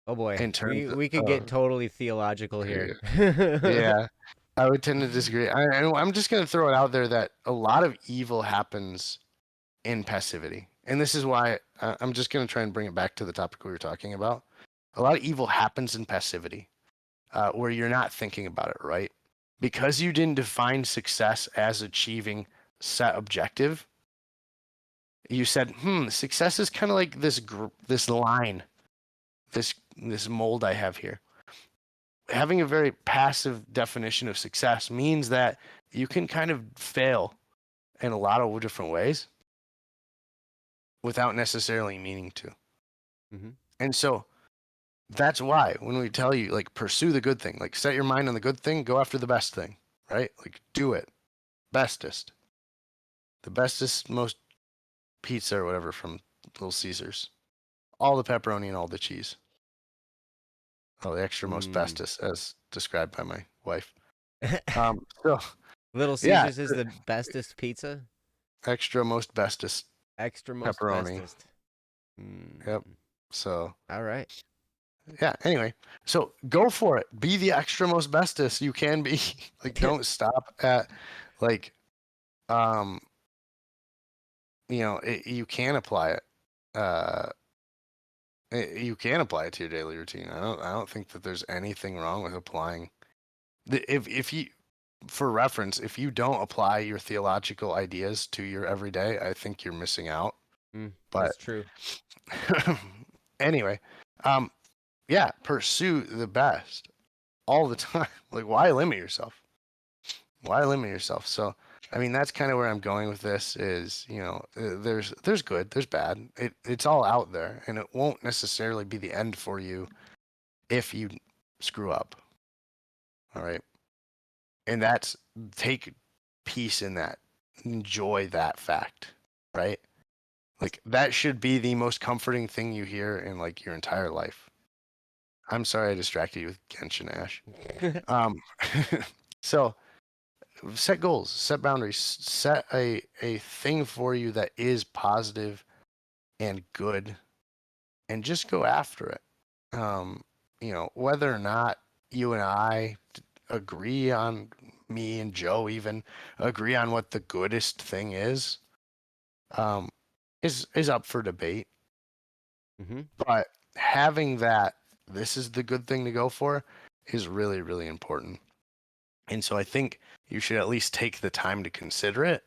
boy, In terms we could get totally theological here. Yeah, I would tend to disagree. I'm just going to throw it out there that a lot of evil happens in passivity. And this is why I'm just going to try and bring it back to the topic we were talking about. A lot of evil happens in passivity, where you're not thinking about it, right? Because you didn't define success as achieving set objective, you said, success is kind of like this line, this mold I have here. Having a very passive definition of success means that you can kind of fail in a lot of different ways without necessarily meaning to. Mm-hmm. And so that's why when we tell you, like, pursue the good thing, like, set your mind on the good thing, go after the best thing, right? Like, do it. Bestest. The bestest, most pizza or whatever from Little Caesars. All the pepperoni and all the cheese. Oh, the extra most bestest, as described by my wife. So Little Caesars is the bestest pizza. Extra most bestest. Extra most pepperoni. bestest. Yep. So. All right. Yeah. Anyway, so go for it. Be the extra most bestest you can be. Like, don't stop at, like, you can apply it. You can apply it to your daily routine. I don't think that there's anything wrong with applying. If you, for reference, if you don't apply your theological ideas to your everyday, I think you're missing out. But that's true. Anyway, pursue the best all the time. Like, why limit yourself? Why limit yourself? So, I mean, that's kind of where I'm going with this is, there's good, there's bad. It's all out there, and it won't necessarily be the end for you if you screw up. All right. And that's, take peace in that. Enjoy that fact, right? Like, that should be the most comforting thing you hear in, like, your entire life. I'm sorry I distracted you with Genshin, Ash. So set goals, set boundaries, set a thing for you that is positive and good, and just go after it. Whether or not you and I agree on, me and Joe even agree on what the goodest thing is up for debate. Mm-hmm. But having that, this is the good thing to go for, is really, really important. And so I think you should at least take the time to consider it,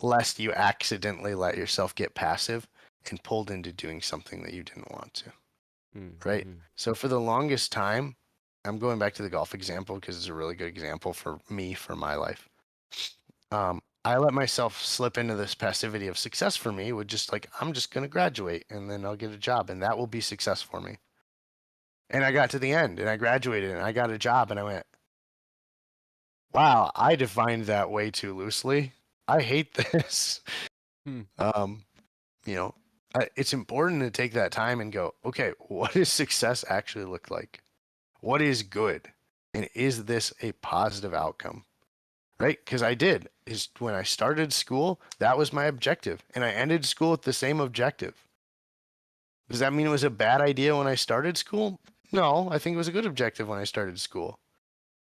lest you accidentally let yourself get passive and pulled into doing something that you didn't want to. Mm-hmm. Right? So for the longest time, I'm going back to the golf example because it's a really good example for me, for my life. I let myself slip into this passivity of success for me with just like, I'm just going to graduate and then I'll get a job and that will be success for me. And I got to the end and I graduated and I got a job and I went, wow, I defined that way too loosely. I hate this. It's important to take that time and go, okay, what does success actually look like? What is good? And is this a positive outcome? Right? Because I did. Is when I started school, that was my objective. And I ended school with the same objective. Does that mean it was a bad idea when I started school? No, I think it was a good objective when I started school.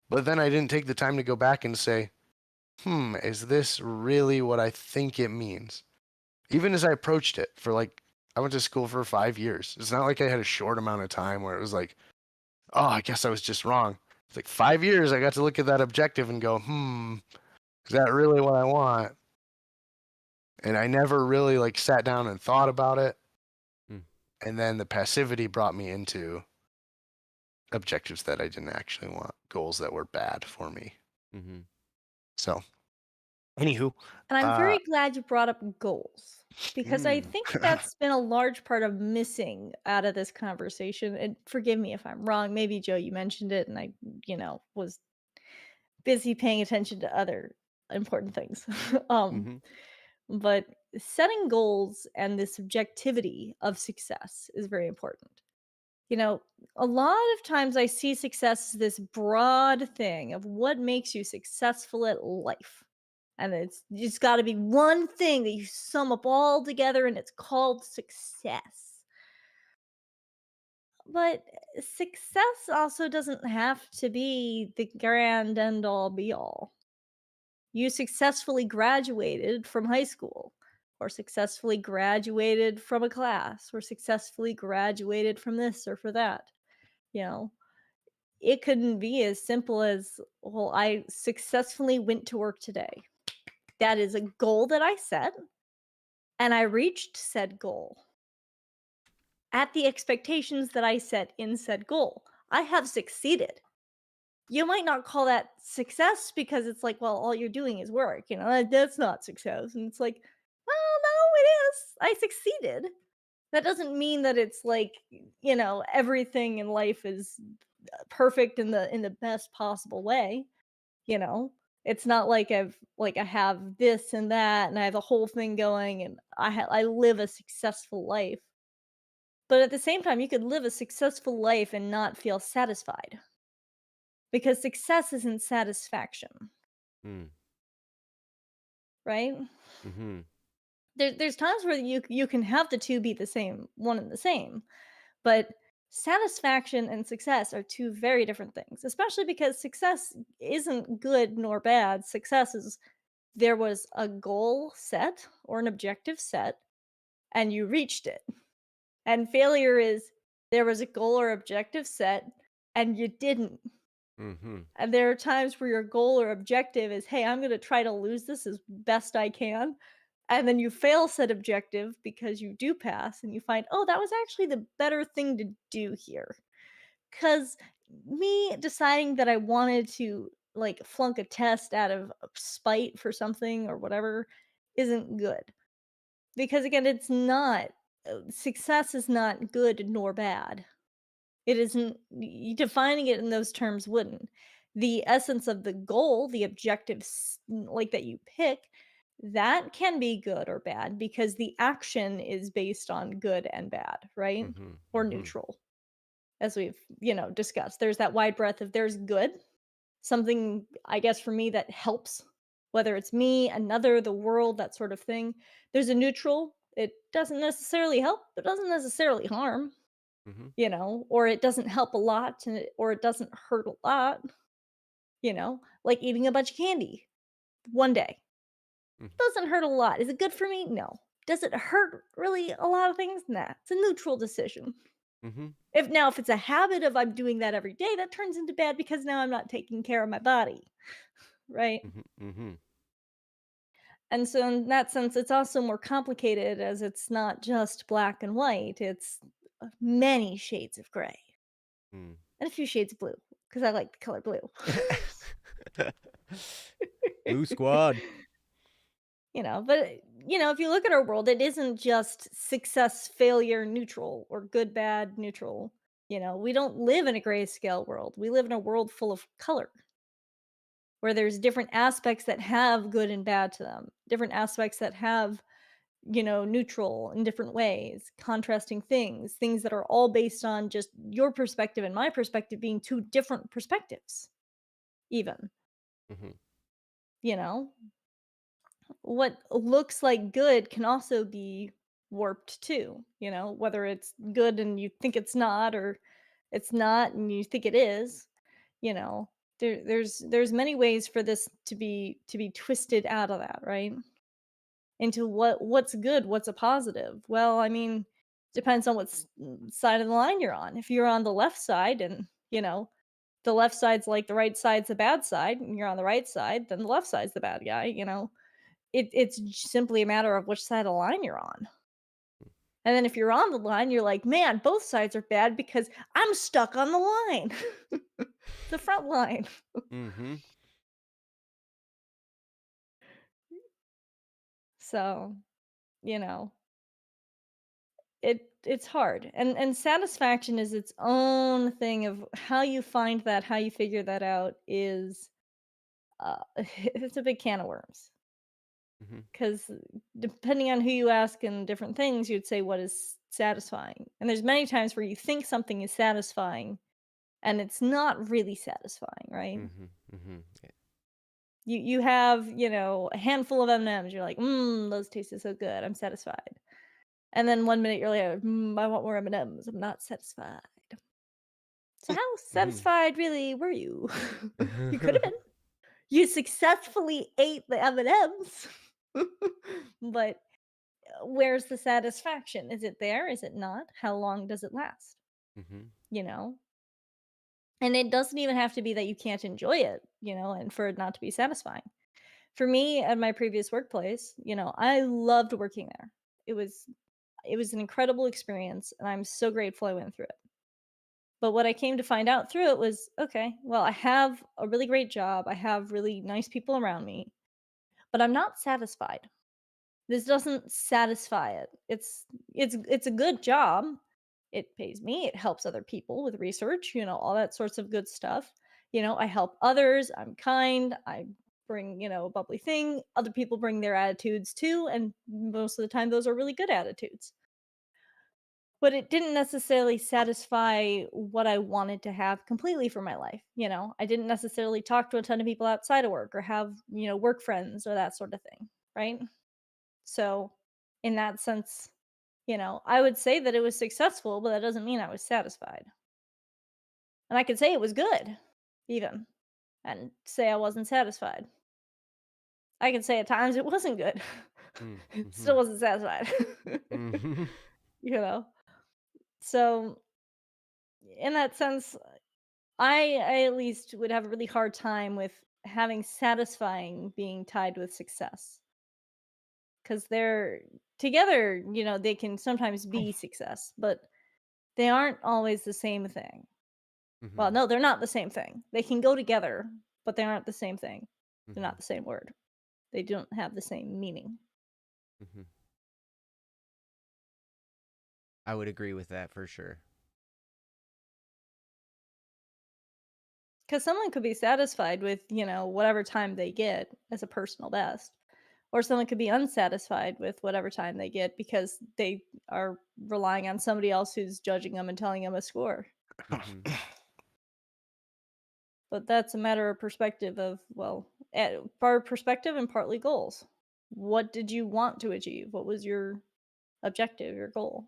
But then I didn't take the time to go back and say, is this really what I think it means? Even as I approached it for like, I went to school for 5 years. It's not like I had a short amount of time where it was like, oh, I guess I was just wrong. It's like 5 years I got to look at that objective and go, is that really what I want? And I never really like sat down and thought about it. Mm. And then the passivity brought me into objectives that I didn't actually want, goals that were bad for me. Mm-hmm. So, anywho, And I'm very glad you brought up goals because I Mm. think that's been a large part of missing out of this conversation. And forgive me if I'm wrong. Maybe Joe, you mentioned it, and I, was busy paying attention to other important things. Mm-hmm. But setting goals and the subjectivity of success is very important. You know, a lot of times I see success as this broad thing of what makes you successful at life. And it's got to be one thing that you sum up all together and it's called success. But success also doesn't have to be the grand end all be all. You successfully graduated from high school, or successfully graduated from a class, or successfully graduated from this or for that. You know, it couldn't be as simple as, well, I successfully went to work today. That is a goal that I set, and I reached said goal at the expectations that I set in said goal. I have succeeded. You might not call that success because it's like, well, all you're doing is work, that's not success. And it's like, well, no, it is. I succeeded. That doesn't mean that it's like, everything in life is perfect in the best possible way, you know? It's not like I have this and that and I have the whole thing going and I live a successful life. But at the same time, you could live a successful life and not feel satisfied because success isn't satisfaction, Mm. right? Mm-hmm. There's times where you can have the two be the same, one and the same, but satisfaction and success are two very different things, especially because success isn't good nor bad. Success is there was a goal set or an objective set and you reached it. And failure is there was a goal or objective set and you didn't. Mm-hmm. And there are times where your goal or objective is, hey, I'm going to try to lose this as best I can. And then you fail said objective because you do pass and you find, oh, that was actually the better thing to do here. Because me deciding that I wanted to like flunk a test out of spite for something or whatever isn't good. Because again, it's not, success is not good nor bad. It isn't defining it in those terms wouldn't. The essence of the goal, the objectives like that you pick, that can be good or bad because the action is based on good and bad, right? Mm-hmm. Or Mm-hmm. neutral, as we've, discussed. There's that wide breadth of there's good, something I guess for me that helps, whether it's me, another, the world, that sort of thing. There's a neutral, it doesn't necessarily help, it doesn't necessarily harm, Mm-hmm. or it doesn't help a lot or it doesn't hurt a lot, like eating a bunch of candy one day. Mm-hmm. Doesn't hurt a lot. Is it good for me? No. Does it hurt really a lot of things? Nah. It's a neutral decision. Mm-hmm. If it's a habit of I'm doing that every day, that turns into bad because now I'm not taking care of my body, right? Mm-hmm. Mm-hmm. And so in that sense, it's also more complicated as it's not just black and white. It's many shades of gray Mm. and a few shades of blue because I like the color blue. Blue Squad. But if you look at our world, it isn't just success, failure, neutral, or good, bad, neutral. We don't live in a grayscale world. We live in a world full of color, where there's different aspects that have good and bad to them, different aspects that have, neutral in different ways, contrasting things that are all based on just your perspective and my perspective being two different perspectives. even, Mhm. you know? What looks like good can also be warped too, whether it's good and you think it's not, or it's not and you think it is, you know. There's many ways for this to be twisted out of that, right? Into what's good, what's a positive. Well, I mean, depends on what side of the line you're on. If you're on the left side and, the left side's like the right side's the bad side, and you're on the right side, then the left side's the bad guy, it's simply a matter of which side of the line you're on. And then if you're on the line, you're like, "Man, both sides are bad because I'm stuck on the line." The front line. Mhm. So, you know, it's hard. And satisfaction is its own thing of how you find that, how you figure that out is it's a big can of worms. Mhm. Because depending on who you ask and different things, you'd say what is satisfying. And there's many times where you think something is satisfying and it's not really satisfying, right? Mhm. Mhm. You have, a handful of M&Ms, you're like, those tasted so good, I'm satisfied. And then 1 minute you're like, I want more M&Ms, I'm not satisfied. So how Mhm. satisfied really were you? You could have been. You successfully ate the M&Ms. But where's the satisfaction? Is it there? Is it not? How long does it last? Mhm. You know? And it doesn't even have to be that you can't enjoy it, and for it not to be satisfying. For me at my previous workplace, I loved working there. It was an incredible experience and I'm so grateful I went through it. But what I came to find out through it was, okay, well, I have a really great job. I have really nice people around me, but I'm not satisfied. This doesn't satisfy it. It's a good job. It pays me, it helps other people with research, all that sorts of good stuff. I help others, I'm kind, I bring, a bubbly thing. Other people bring their attitudes too, and most of the time those are really good attitudes. But it didn't necessarily satisfy what I wanted to have completely for my life. I didn't necessarily talk to a ton of people outside of work or have, work friends or that sort of thing, right? So, in that sense, I would say that it was successful, but that doesn't mean I was satisfied. And I could say it was good, even, and say I wasn't satisfied. I could say at times it wasn't good. Mm. It still Mhm. wasn't satisfied. Mhm. you know? So, in that sense, I at least would have a really hard time with having satisfying being tied with success. Because they're together, they can sometimes be success, but they aren't always the same thing. Well, Mhm. no, they're not the same thing. They can go together, but they aren't the same thing. They're not Mhm. the same word. They don't have the same meaning. Mhm. I would agree with that for sure. Because someone could be satisfied with, whatever time they get as a personal best, or someone could be unsatisfied with whatever time they get because they are relying on somebody else who's judging them and telling them a score. Mhm. But that's a matter of perspective of, well, part perspective and partly goals. What did you want to achieve? What was your objective, your goal?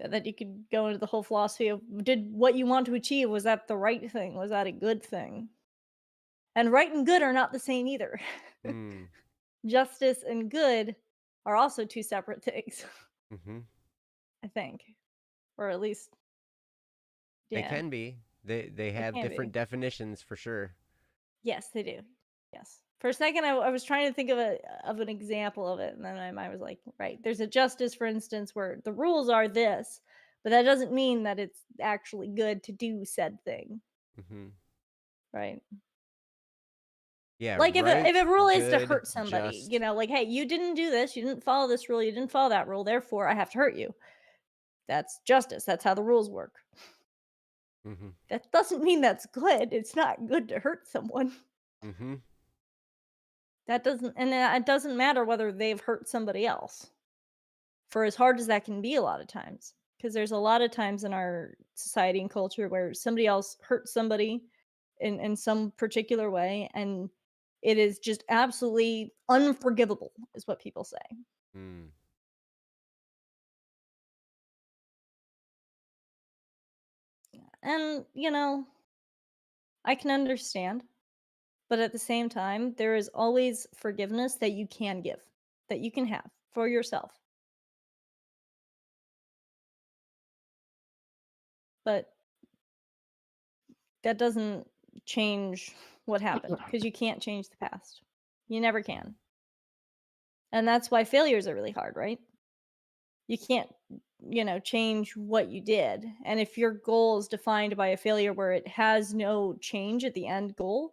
And then you could go into the whole philosophy of, did what you want to achieve, was that the right thing? Was that a good thing? And right and good are not the same either. Mm. Justice and good are also two separate things, Mhm. I think. Or at least, They yeah, can be. They they have can be. different definitions for sure. Yes, they do. Yes. For a second, I was trying to think of an example of it, and then my mind was like, right, there's a justice, for instance, where the rules are this, but that doesn't mean that it's actually good to do said thing, Mhm. right? Yeah, Like if a right, rule is to good, hurt somebody, just. like, hey, you didn't do this, you didn't follow this rule, you didn't follow that rule, therefore I have to hurt you. That's justice. That's how the rules work. Mhm. That doesn't mean that's good. It's not good to hurt someone. Mhm. That doesn't, and it doesn't matter whether they've hurt somebody else. For as hard as that can be a lot of times. because there's a lot of times in our society and culture where somebody else hurt somebody in some particular way, and it is just absolutely unforgivable, is what people say. Mm. And, I can understand, but at the same time, there is always forgiveness that you can give, that you can have for yourself. But that doesn't change what happened because you can't change the past. You never can. And that's why failures are really hard, right? You can't, change what you did. And if your goal is defined by a failure where it has no change at the end goal,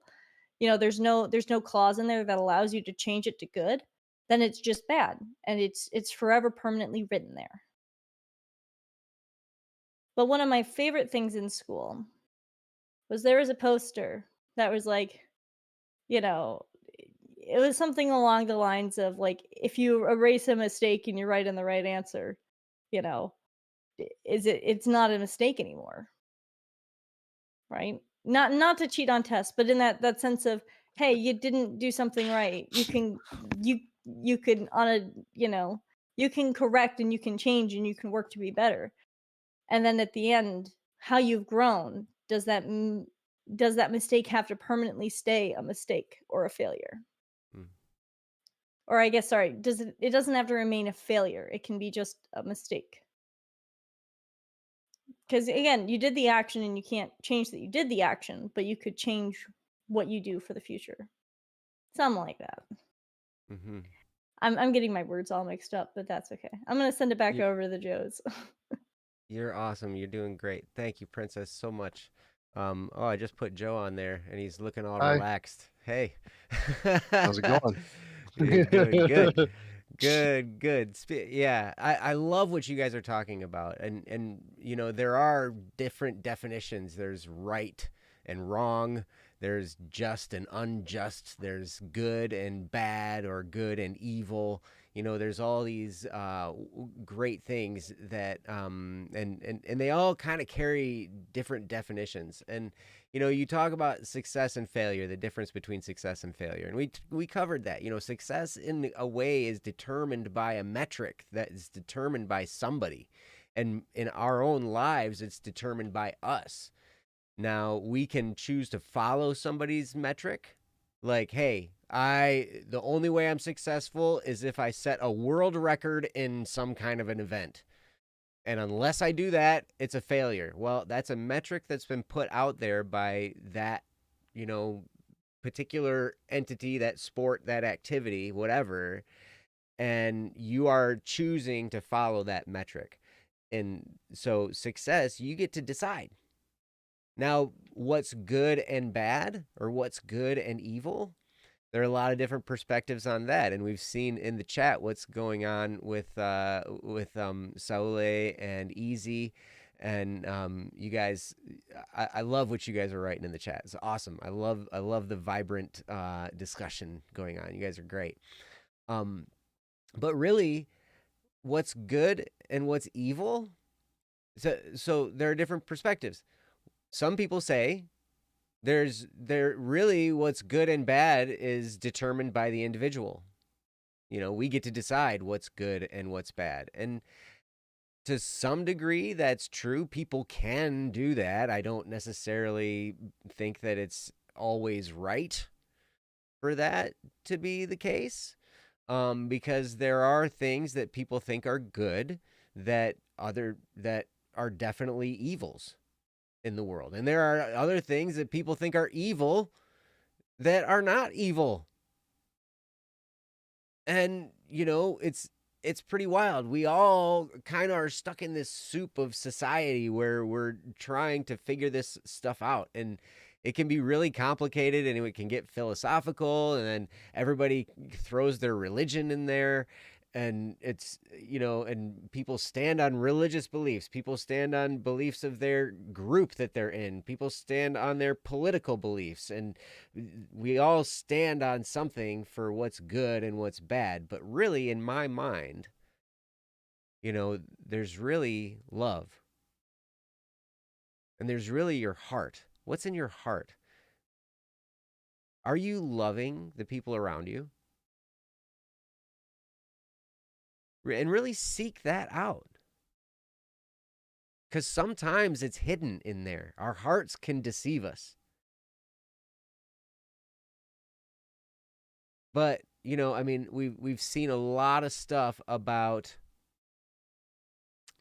there's no clause in there that allows you to change it to good, then it's just bad and it's forever permanently written there. But one of my favorite things in school was there was a poster that was like, you know, it was something along the lines of like if you erase a mistake and you write in the right answer, you know, it's not a mistake anymore, right? Not to cheat on tests, but in that sense of, hey, you didn't do something right. You can on a, you can correct and you can change and you can work to be better. And then at the end, how you've grown, does that mistake have to permanently stay a mistake or a failure? Mm. Or I guess, sorry, it doesn't have to remain a failure. It can be just a mistake. Because again, you did the action and you can't change that you did the action, but you could change what you do for the future. Something like that. Mm-hmm. I'm getting my words all mixed up, but that's okay. I'm gonna send it back over to the Joes. You're awesome. You're doing great. Thank you, Princess, so much. I just put Joe on there, and he's looking all Hi, relaxed. Hey. how's it going? You're doing good. Good, good. Yeah, I love what you guys are talking about. And there are different definitions. There's right and wrong. There's just and unjust. There's good and bad or good and evil. There's all these great things that and they all kind of carry different definitions. And you talk about success and failure, the difference between success and failure, and we covered that. Success in a way is determined by a metric that is determined by somebody, and in our own lives, it's determined by us. Now we can choose to follow somebody's metric, like, hey, the only way I'm successful is if I set a world record in some kind of an event. And unless I do that, it's a failure. Well, that's a metric that's been put out there by that, particular entity, that sport, that activity, whatever. And you are choosing to follow that metric. And so success, you get to decide. Now, what's good and bad, or what's good and evil? There are a lot of different perspectives on that, and we've seen in the chat what's going on with Saule and Easy, and you guys. I love what you guys are writing in the chat. It's awesome. I love the vibrant discussion going on. You guys are great. But really, what's good and what's evil? So there are different perspectives. Some people say there really what's good and bad is determined by the individual. We get to decide what's good and what's bad. And to some degree, that's true. People can do that. I don't necessarily think that it's always right for that to be the case, because there are things that people think are good that are definitely evils in the world. And there are other things that people think are evil that are not evil. And, it's pretty wild. We all kind of are stuck in this soup of society where we're trying to figure this stuff out. And it can be really complicated, and it can get philosophical, and then everybody throws their religion in there. And it's, and people stand on religious beliefs. People stand on beliefs of their group that they're in. People stand on their political beliefs. And we all stand on something for what's good and what's bad. But really, in my mind, there's really love. And there's really your heart. What's in your heart? Are you loving the people around you? And really seek that out. Because sometimes it's hidden in there. Our hearts can deceive us. But, we've seen a lot of stuff about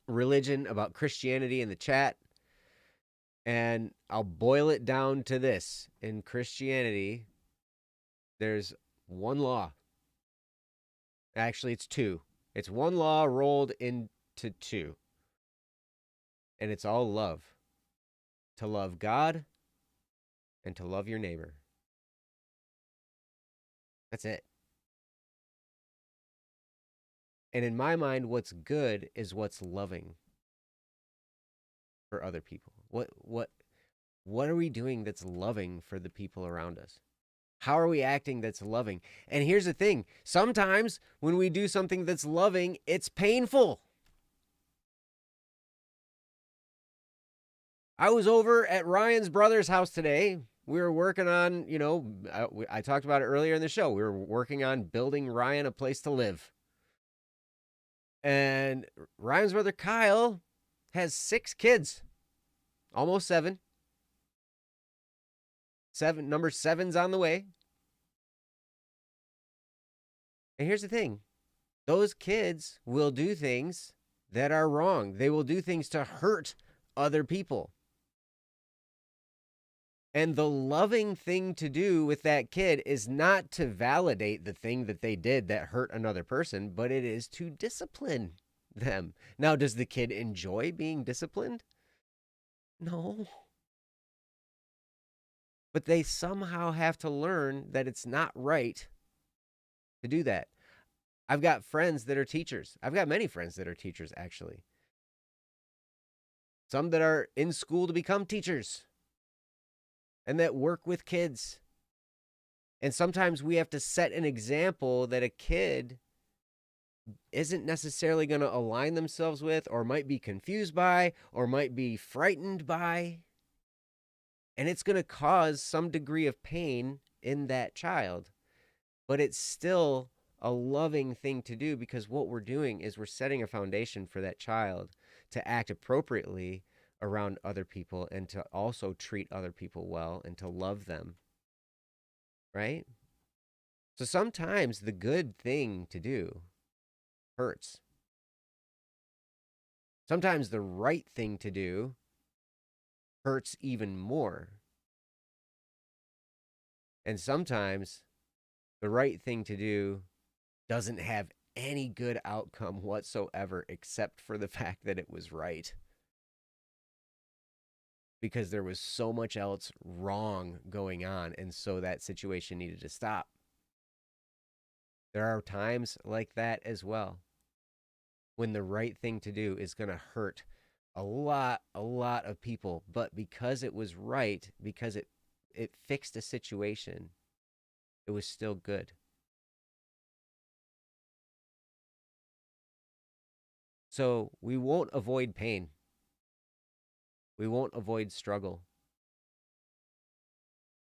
religion, about Christianity in the chat. And I'll boil it down to this. In Christianity, there's one law. Actually, it's two. It's one law rolled into two. And it's all love. To love God and to love your neighbor. That's it. And in my mind, what's good is what's loving for other people. What are we doing that's loving for the people around us? How are we acting that's loving? And here's the thing. Sometimes when we do something that's loving, it's painful. I was over at Ryan's brother's house today. We were working on, I talked about it earlier in the show. We were working on building Ryan a place to live. And Ryan's brother Kyle has 6 kids, almost 7. Number 7's on the way. And here's the thing. Those kids will do things that are wrong. They will do things to hurt other people. And the loving thing to do with that kid is not to validate the thing that they did that hurt another person, but it is to discipline them. Now, does the kid enjoy being disciplined? No. But they somehow have to learn that it's not right to do that. I've got friends that are teachers. I've got many friends that are teachers, actually. Some that are in school to become teachers and that work with kids. And sometimes we have to set an example that a kid isn't necessarily going to align themselves with, or might be confused by, or might be frightened by. And it's going to cause some degree of pain in that child. But it's still a loving thing to do, because what we're doing is we're setting a foundation for that child to act appropriately around other people and to also treat other people well and to love them. Right? So sometimes the good thing to do hurts. Sometimes the right thing to do hurts even more. And sometimes the right thing to do doesn't have any good outcome whatsoever, except for the fact that it was right. Because there was so much else wrong going on, and so that situation needed to stop. There are times like that as well, when the right thing to do is going to hurt a lot of people, but because it was right, because it fixed a situation, it was still good. So we won't avoid pain. We won't avoid struggle.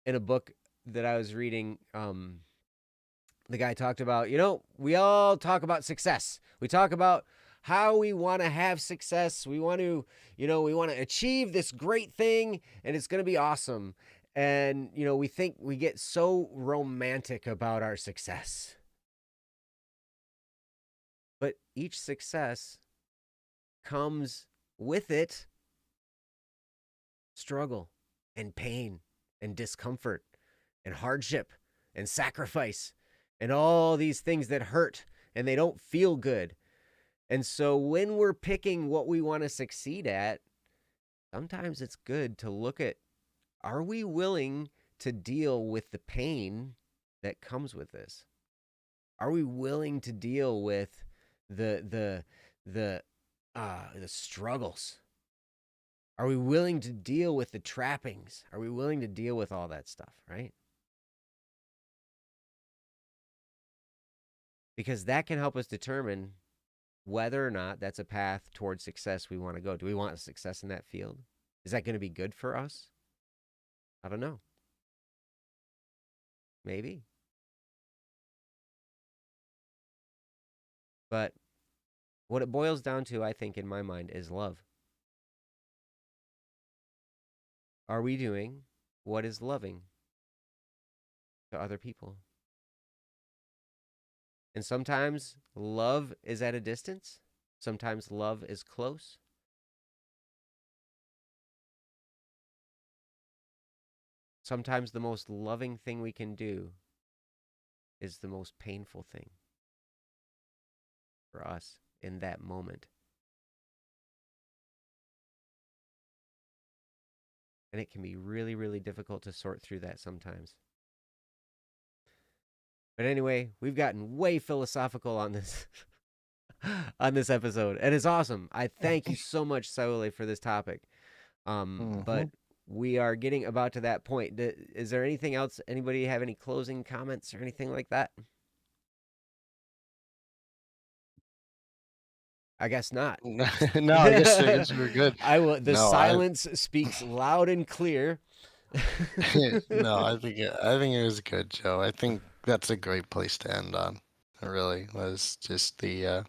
In a book that I was reading, the guy talked about, we all talk about success. We talk about how we want to have success. We want to, we want to achieve this great thing, and it's going to be awesome. And, we think we get so romantic about our success. But each success comes with it struggle and pain and discomfort and hardship and sacrifice and all these things that hurt and they don't feel good. And so when we're picking what we want to succeed at, sometimes it's good to look at, are we willing to deal with the pain that comes with this? Are we willing to deal with the struggles? Are we willing to deal with the trappings? Are we willing to deal with all that stuff, right? Because that can help us determine whether or not that's a path towards success we want to go. Do we want success in that field? Is that going to be good for us? I don't know. Maybe. But what it boils down to, I think, in my mind, is love. Are we doing what is loving to other people? And sometimes love is at a distance. Sometimes love is close. Sometimes the most loving thing we can do is the most painful thing for us in that moment. And it can be really, really difficult to sort through that sometimes. But anyway, we've gotten way philosophical on this on this episode, and it's awesome. I thank you so much, Saule, for this topic. But we are getting about to that point. Is there anything else? Anybody have any closing comments or anything like that? I guess not. No, I guess we're good. I will. The No, silence speaks loud and clear. No, I think it was good, Joe. I think that's a great place to end on. It really was just the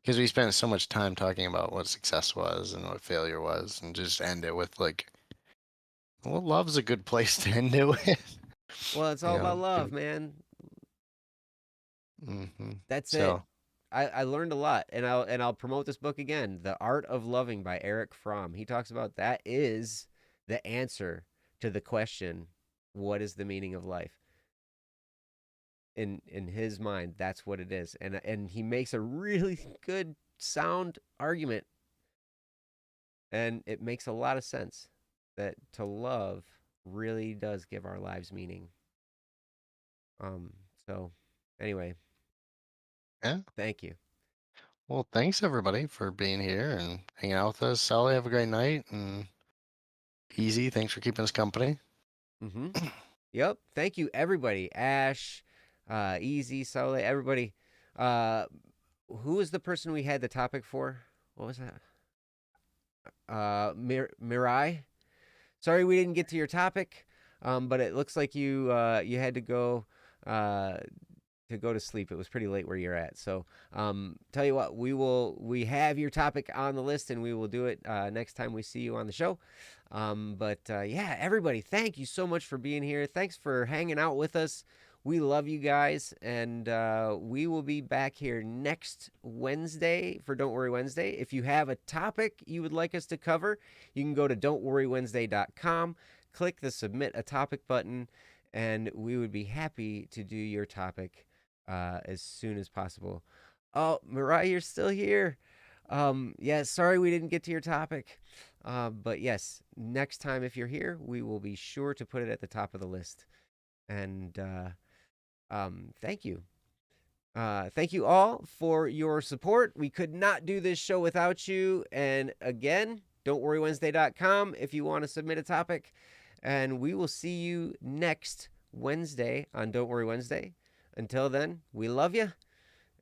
because we spent so much time talking about what success was and what failure was, and just end it with like, well, love's a good place to end it with. Well, it's all You about know, love, man. That's it. So, I learned a lot, and I'll promote this book again, The Art of Loving by Eric Fromm. He talks about that is the answer to the question, what is the meaning of life? In his mind, that's what it is. And he makes a really good sound argument. And it makes a lot of sense that to love really does give our lives meaning. So anyway, yeah. thank you. Well, thanks everybody for being here and hanging out with us. Sally, have a great night, and Easy, thanks for keeping us company. Yep. Thank you, everybody. Ash, Easy, Sole, everybody. Who was the person we had the topic for? What was that? Mirai. Sorry we didn't get to your topic, but it looks like you had to go to sleep. It was pretty late where you're at. So tell you what, we have your topic on the list, and we will do it next time we see you on the show. But yeah, everybody, thank you so much for being here. Thanks for hanging out with us. We love you guys, and we will be back here next Wednesday for Don't Worry Wednesday. If you have a topic you would like us to cover, you can go to don'tworrywednesday.com, click the Submit a Topic button, and we would be happy to do your topic as soon as possible. Oh, Mariah, you're still here. Yeah, sorry we didn't get to your topic. But yes, next time if you're here, we will be sure to put it at the top of the list. And thank you. Thank you all for your support. We could not do this show without you. And again, don'tworrywednesday.com if you want to submit a topic. And we will see you next Wednesday on Don't Worry Wednesday. Until then, we love you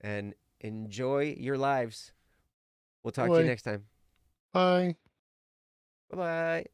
and enjoy your lives. We'll talk to you next time. Bye. Bye-bye.